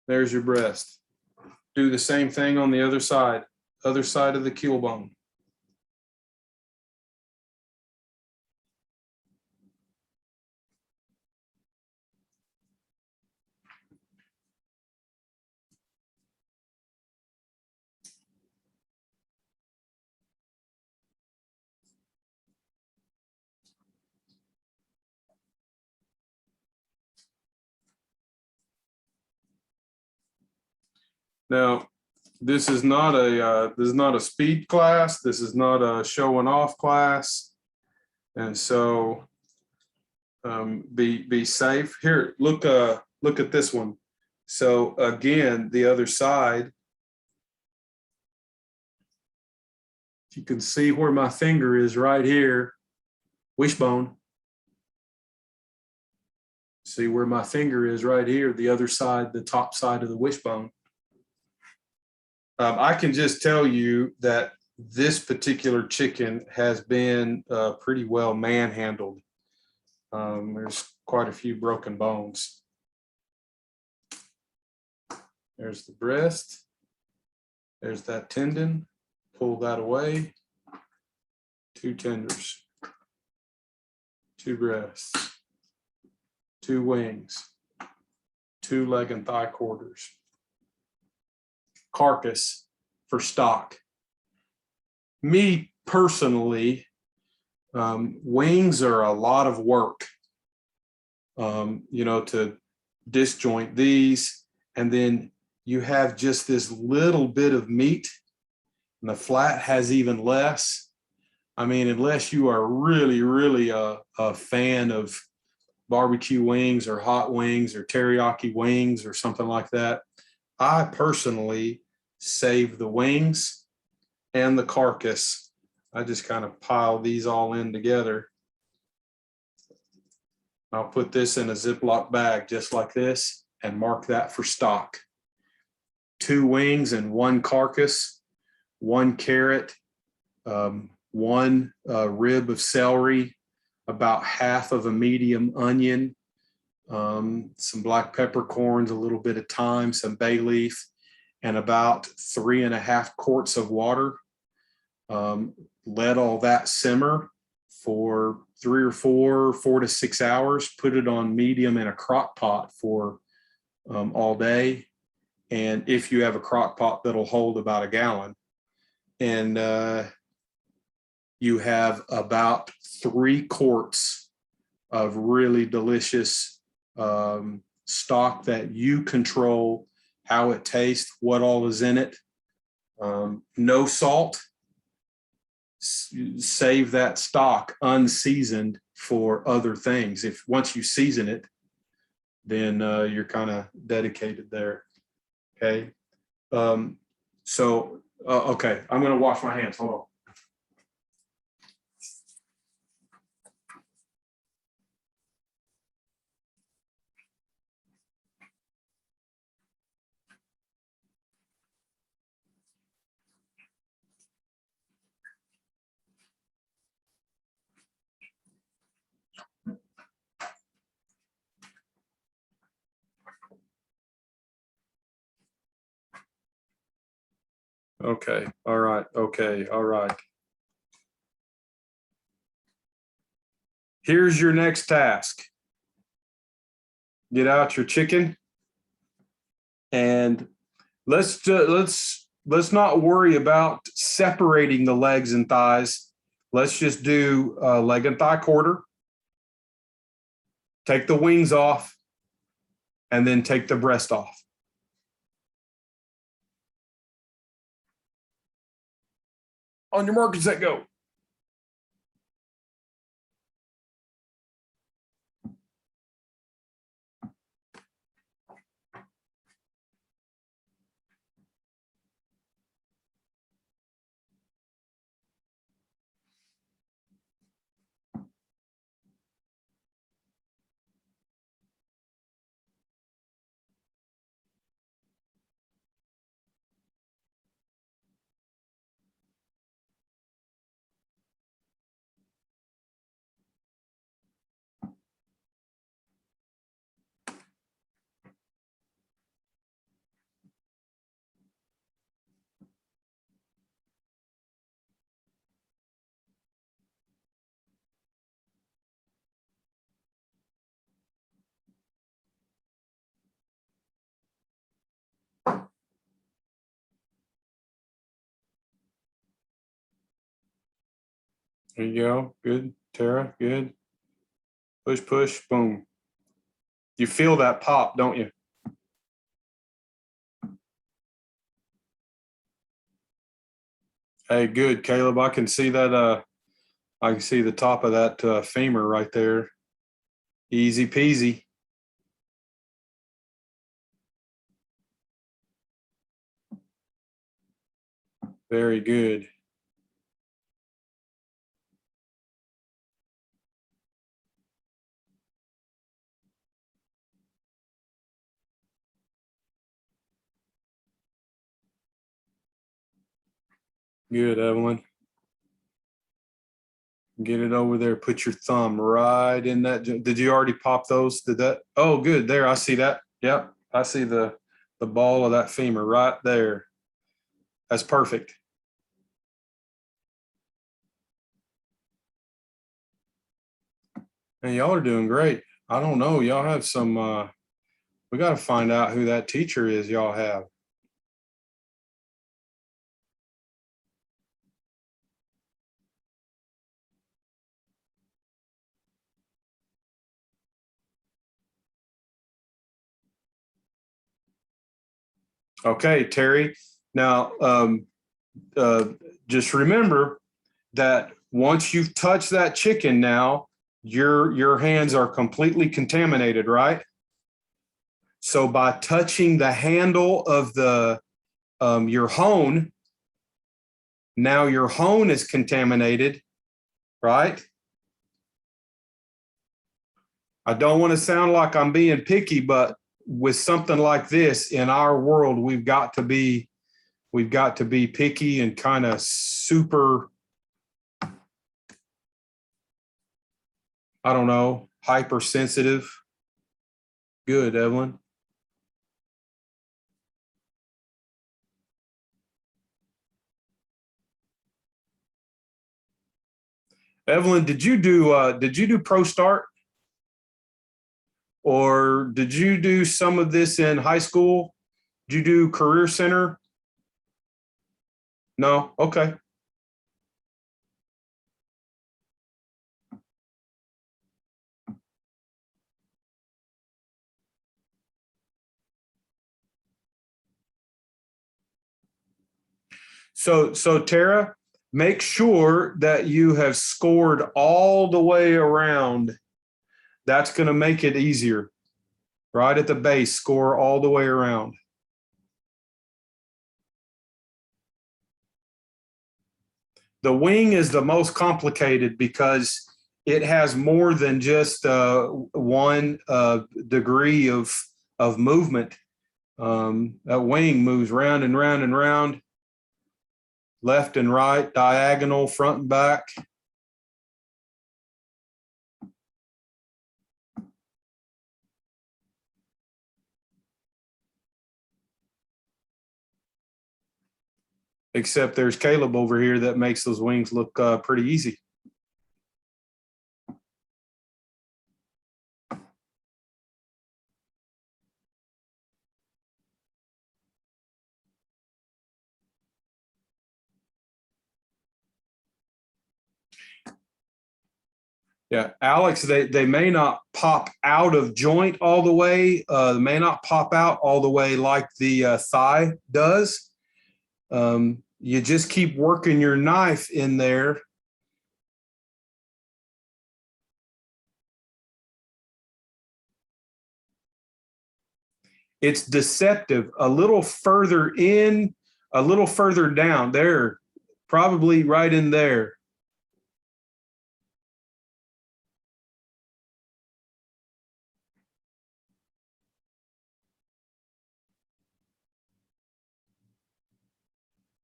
There's your breast. Do the same thing on the other side of the keel bone. Now, this is not a speed class. This is not a showing off class, and so be safe. Here, look at this one. So again, the other side. You can see where my finger is right here, wishbone. See where my finger is right here, the other side, the top side of the wishbone. I can just tell you that this particular chicken has been pretty well manhandled. There's quite a few broken bones. There's the breast. There's that tendon. Pull that away. 2 tenders. 2 breasts. 2 wings. 2 leg and thigh quarters. Carcass for stock. Me personally, wings are a lot of work, to disjoint these, and then you have just this little bit of meat, and the flat has even less. I mean, unless you are really, really a fan of barbecue wings or hot wings or teriyaki wings or something like that, I personally save the wings and the carcass. I just kind of pile these all in together. I'll put this in a Ziploc bag just like this and mark that for stock. 2 wings and 1 carcass, 1 carrot, 1 rib of celery, about half of a medium onion, some black peppercorns, a little bit of thyme, some bay leaf, and about 3.5 quarts of water. Let all that simmer for 4 to 6 hours. Put it on medium in a crock pot for all day. And if you have a crock pot that'll hold about a gallon, and you have about 3 quarts of really delicious stock that you control how it tastes, what all is in it. No salt. Save that stock unseasoned for other things. If once you season it, then you're kind of dedicated there. Okay. Okay, I'm going to wash my hands. Hold on. Okay. All right. Okay. All right. Here's your next task. Get out your chicken, and let's not worry about separating the legs and thighs. Let's just do leg and thigh quarter. Take the wings off, and then take the breast off. On your mark, set, go. There you go. Good, Tara. Good. Push, push, boom. You feel that pop, don't you? Hey, good, Caleb. I can see that. I can see the top of that femur right there. Easy peasy. Very good. Good, Evelyn. Get it over there. Put your thumb right in that. Did you already pop those? Did that? Oh, good. There, I see that. Yep, I see the ball of that femur right there. That's perfect. And y'all are doing great. I don't know. Y'all have some. We got to find out who that teacher is. Y'all have. Okay, Terry. Now, just remember that once you've touched that chicken, now your hands are completely contaminated, right? So by touching the handle of the your hone. Now your hone is contaminated, right? I don't want to sound like I'm being picky, but with something like this in our world, we've got to be picky and kind of super, I don't know, hypersensitive. Good, Evelyn. Evelyn, did you do Pro Start? Or did you do some of this in high school? Did you do Career Center? No? Okay. So Tara, make sure that you have scored all the way around. That's going to make it easier. Right at the base, score all the way around. The wing is the most complicated because it has more than just one degree of movement. That wing moves round and round and round, left and right, diagonal, front and back. Except there's Caleb over here that makes those wings look pretty easy. Yeah, Alex, they may not pop out of joint all the way. They may not pop out all the way like the thigh does. You just keep working your knife in there. It's deceptive. A little further in, a little further down. There, probably right in there.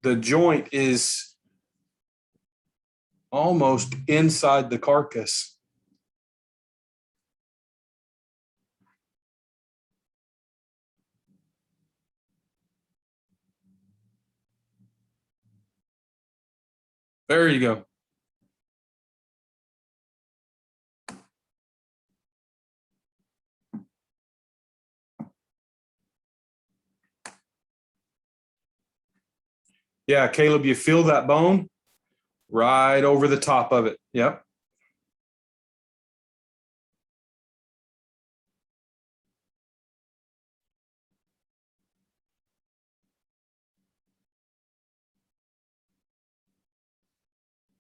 The joint is almost inside the carcass. There you go. Yeah, Caleb, you feel that bone? Right over the top of it. Yep.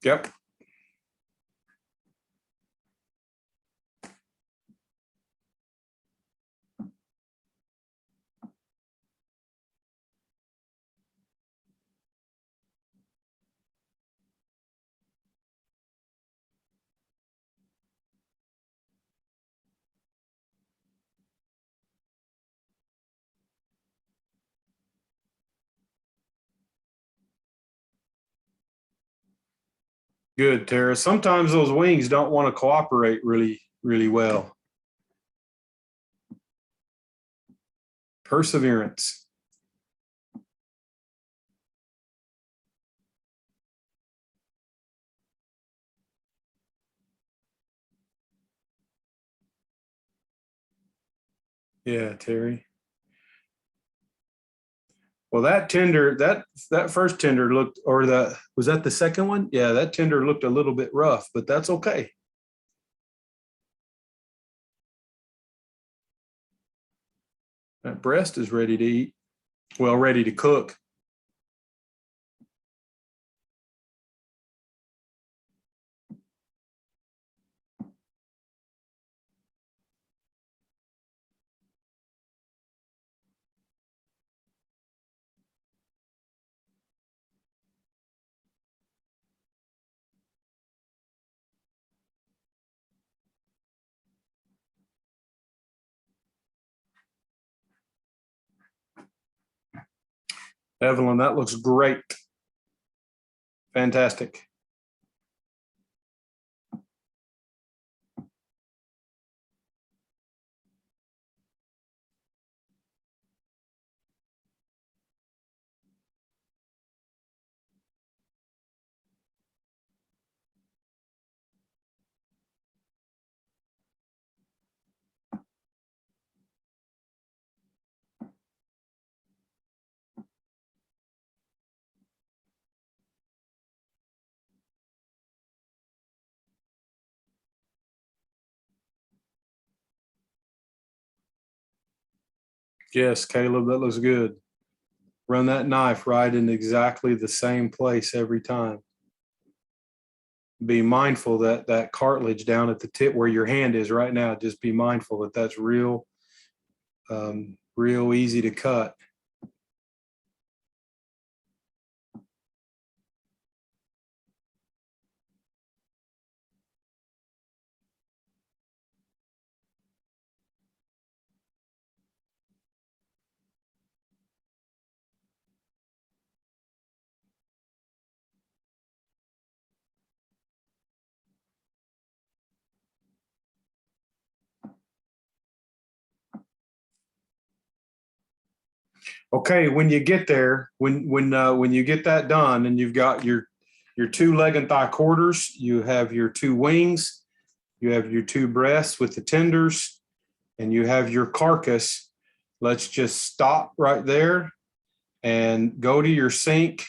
Yep. Good, Tara. Sometimes those wings don't want to cooperate really, really well. Perseverance. Yeah, Terry. Well, that tender, that first tender looked, or was that the second one? Yeah, that tender looked a little bit rough, but that's okay. That breast is ready to eat. Well, ready to cook. Evelyn, that looks great. Fantastic. Yes, Caleb, that looks good. Run that knife right in exactly the same place every time. Be mindful that that cartilage down at the tip where your hand is right now, just be mindful that that's real, real easy to cut. Okay, when you get there, when you get that done, and you've got your two leg and thigh quarters, you have your two wings, you have your two breasts with the tenders, and you have your carcass. Let's just stop right there and go to your sink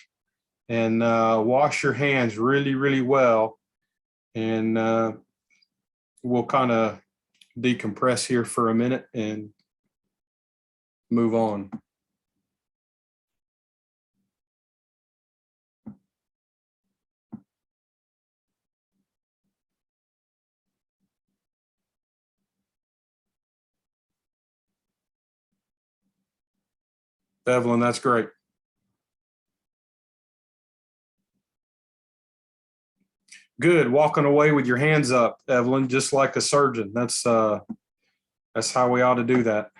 and wash your hands really, really well. And we'll kind of decompress here for a minute and move on. Evelyn, that's great. Good. Walking away with your hands up, Evelyn, just like a surgeon. That's how we ought to do that.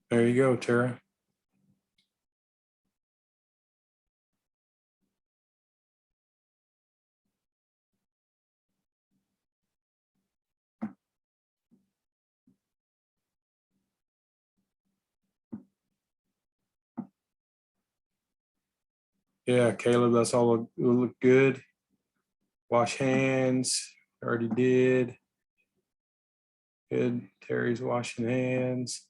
There you go, Tara. Yeah, Caleb, that's all look good. Wash hands. Already did. Good. Terry's washing hands.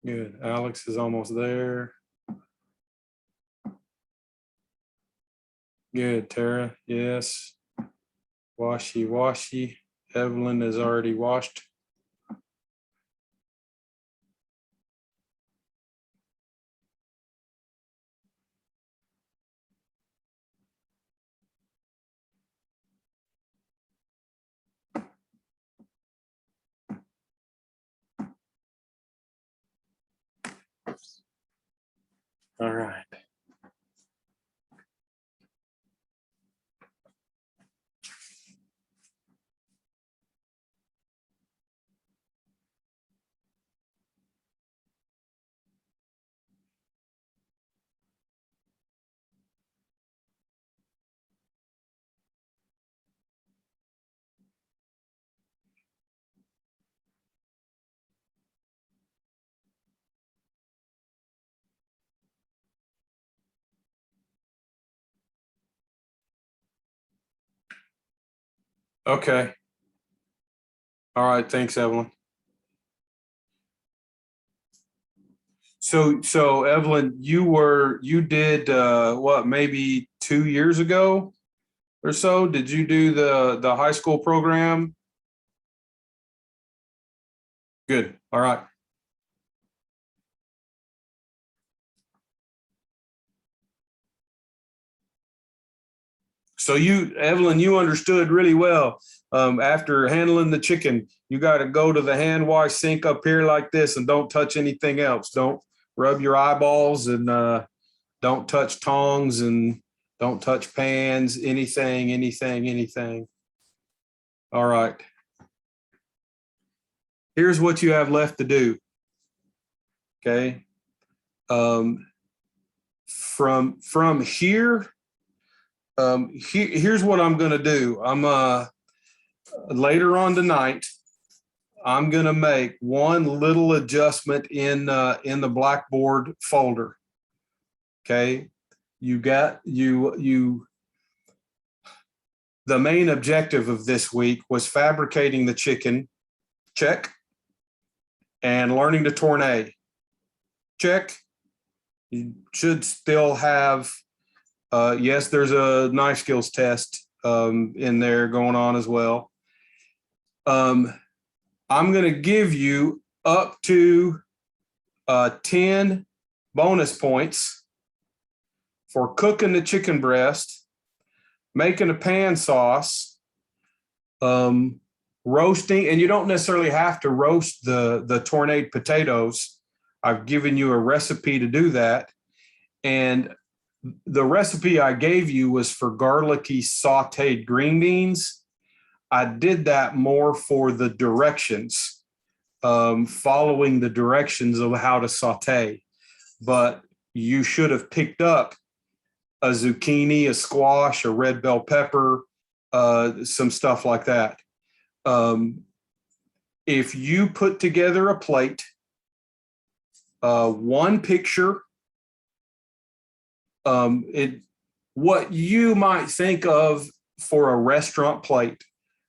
Good. Alex is almost there. Good, Tara. Yes. Washy, washy. Evelyn is already washed. All right. Okay. All right. Thanks, Evelyn. So Evelyn, you did what, maybe 2 years ago or so? Did you do the high school program? Good. All right. So you, Evelyn, you understood really well After handling the chicken, you got to go to the hand wash sink up here like this and don't touch anything else. Don't rub your eyeballs and don't touch tongs and don't touch pans, anything. All right. Here's what you have left to do. Okay. From here, here's what I'm going to do. I'm later on tonight, I'm going to make one little adjustment in the Blackboard folder. Okay. The main objective of this week was fabricating the chicken, check, and learning to tourne, check. You should still have, yes, there's a knife skills test in there going on as well. I'm going to give you up to 10 bonus points for cooking the chicken breast, making a pan sauce, roasting, and you don't necessarily have to roast the tornado potatoes. I've given you a recipe to do that. And the recipe I gave you was for garlicky sauteed green beans. I did that more for the directions, following the directions of how to saute. But you should have picked up a zucchini, a squash, a red bell pepper, some stuff like that. If you put together a plate, one picture, what you might think of for a restaurant plate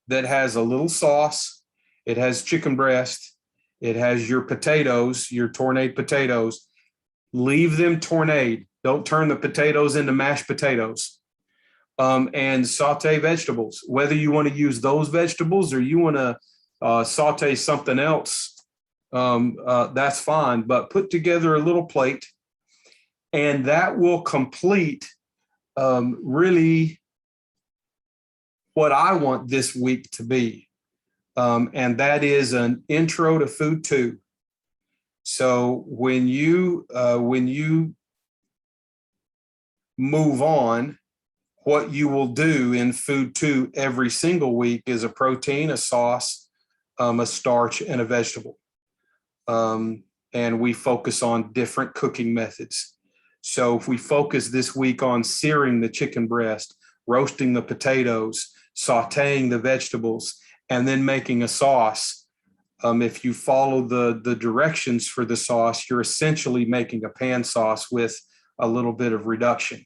that has a little sauce, it has chicken breast, it has your potatoes, your tornado potatoes. Leave them tornado. Don't turn the potatoes into mashed potatoes. And saute vegetables, whether you want to use those vegetables or you want to saute something else, that's fine. But put together a little plate, and that will complete really what I want this week to be. And that is an intro to food 2. So when you move on, what you will do in food 2 every single week is a protein, a sauce, a starch, and a vegetable. And we focus on different cooking methods. So if we focus this week on searing the chicken breast, roasting the potatoes, sauteing the vegetables, and then making a sauce, if you follow the directions for the sauce, you're essentially making a pan sauce with a little bit of reduction.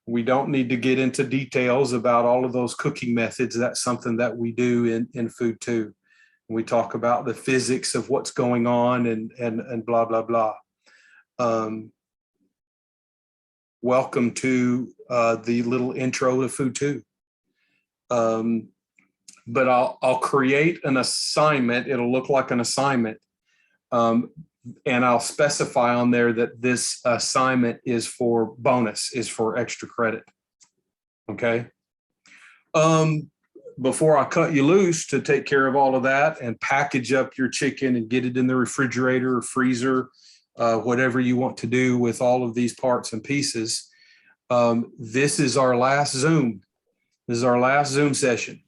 We don't need to get into details about all of those cooking methods. That's something that we do in food 2. We talk about the physics of what's going on and blah, blah, blah. Welcome to the little intro to food 2. But I'll create an assignment. It'll look like an assignment. And I'll specify on there that this assignment is for bonus, is for extra credit. Okay. Before I cut you loose to take care of all of that and package up your chicken and get it in the refrigerator or freezer, whatever you want to do with all of these parts and pieces, this is our last Zoom. This is our last Zoom session.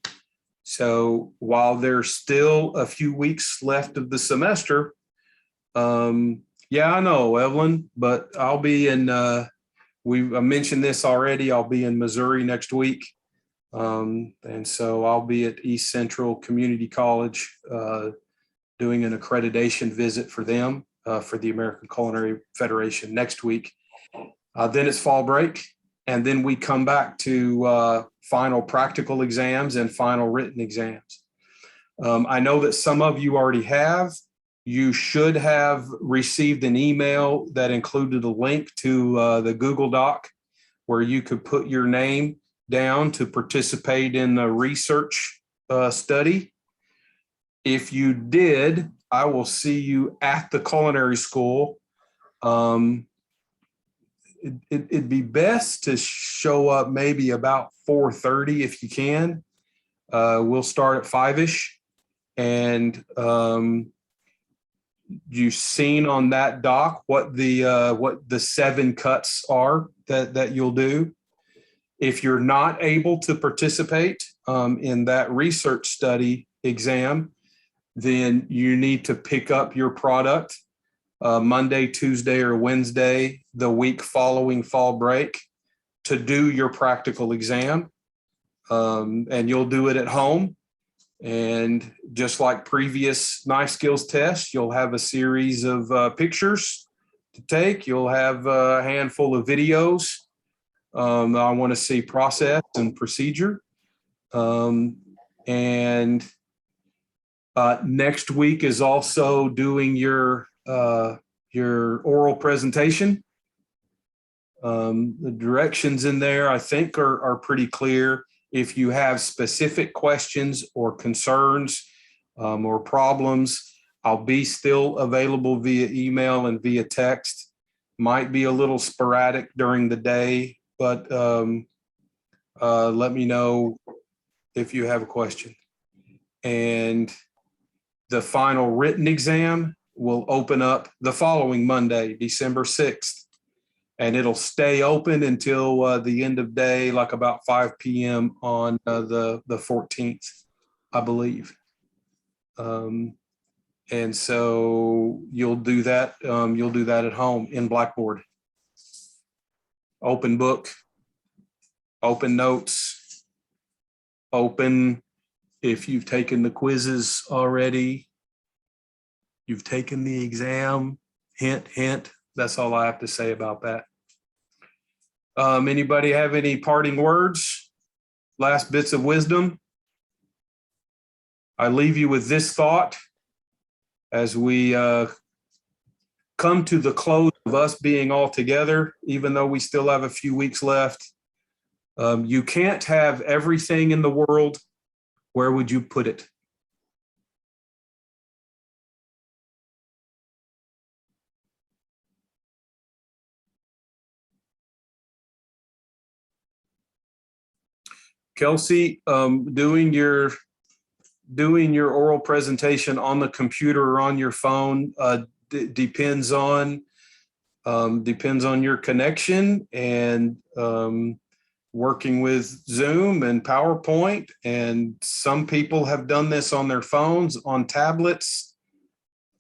So while there's still a few weeks left of the semester, yeah, I know, Evelyn, but I'll be in, I mentioned this already, I'll be in Missouri next week. And so I'll be at East Central Community College doing an accreditation visit for them, for the American Culinary Federation next week. Then it's fall break, and then we come back to final practical exams and final written exams. I know that some of you already have. You should have received an email that included a link to the Google Doc where you could put your name down to participate in the research study. If you did, I will see you at the culinary school. It'd be best to show up maybe about 4:30 if you can. We'll start at 5-ish. And you've seen on that doc what the 7 cuts are that you'll do. If you're not able to participate in that research study exam, then you need to pick up your product Monday, Tuesday, or Wednesday, the week following fall break, to do your practical exam. And you'll do it at home. And just like previous knife skills tests, you'll have a series of pictures to take. You'll have a handful of videos. I want to see process and procedure. And next week is also doing your oral presentation. The directions in there, I think, are pretty clear. If you have specific questions or concerns or problems, I'll be still available via email and via text. Might be a little sporadic during the day, but let me know if you have a question. And the final written exam will open up the following Monday, December 6th. And it'll stay open until the end of day, like about 5 p.m. on the 14th, I believe. And so you'll do that. You'll do that at home in Blackboard. Open book, open notes, open. If you've taken the quizzes already, you've taken the exam. Hint, hint. That's all I have to say about that. Anybody have any parting words? Last bits of wisdom? I leave you with this thought as we come to the close of us being all together, even though we still have a few weeks left. You can't have everything in the world. Where would you put it? Kelsey, doing your oral presentation on the computer or on your phone depends on your connection and working with Zoom and PowerPoint. And some people have done this on their phones, on tablets.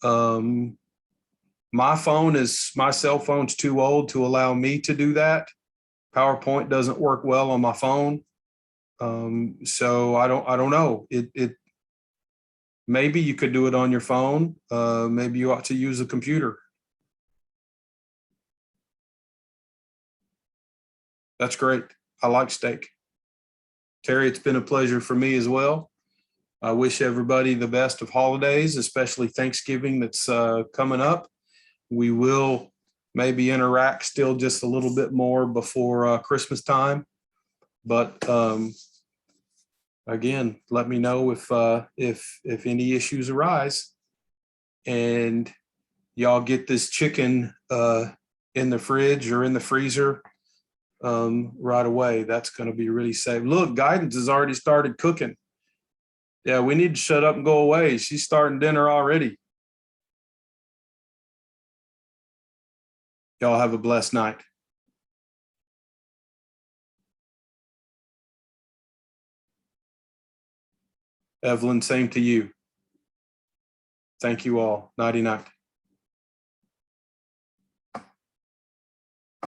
My cell phone's too old to allow me to do that. PowerPoint doesn't work well on my phone. So I don't know. It maybe you could do it on your phone. Maybe you ought to use a computer. That's great. I like steak. Terry, it's been a pleasure for me as well. I wish everybody the best of holidays, especially Thanksgiving that's coming up. We will maybe interact still just a little bit more before Christmas time. But again, let me know if any issues arise, and y'all get this chicken in the fridge or in the freezer right away. That's going to be really safe. Look, Guidance has already started cooking. Yeah, we need to shut up and go away. She's starting dinner already. Y'all have a blessed night. Evelyn, same to you. Thank you all. Nighty night.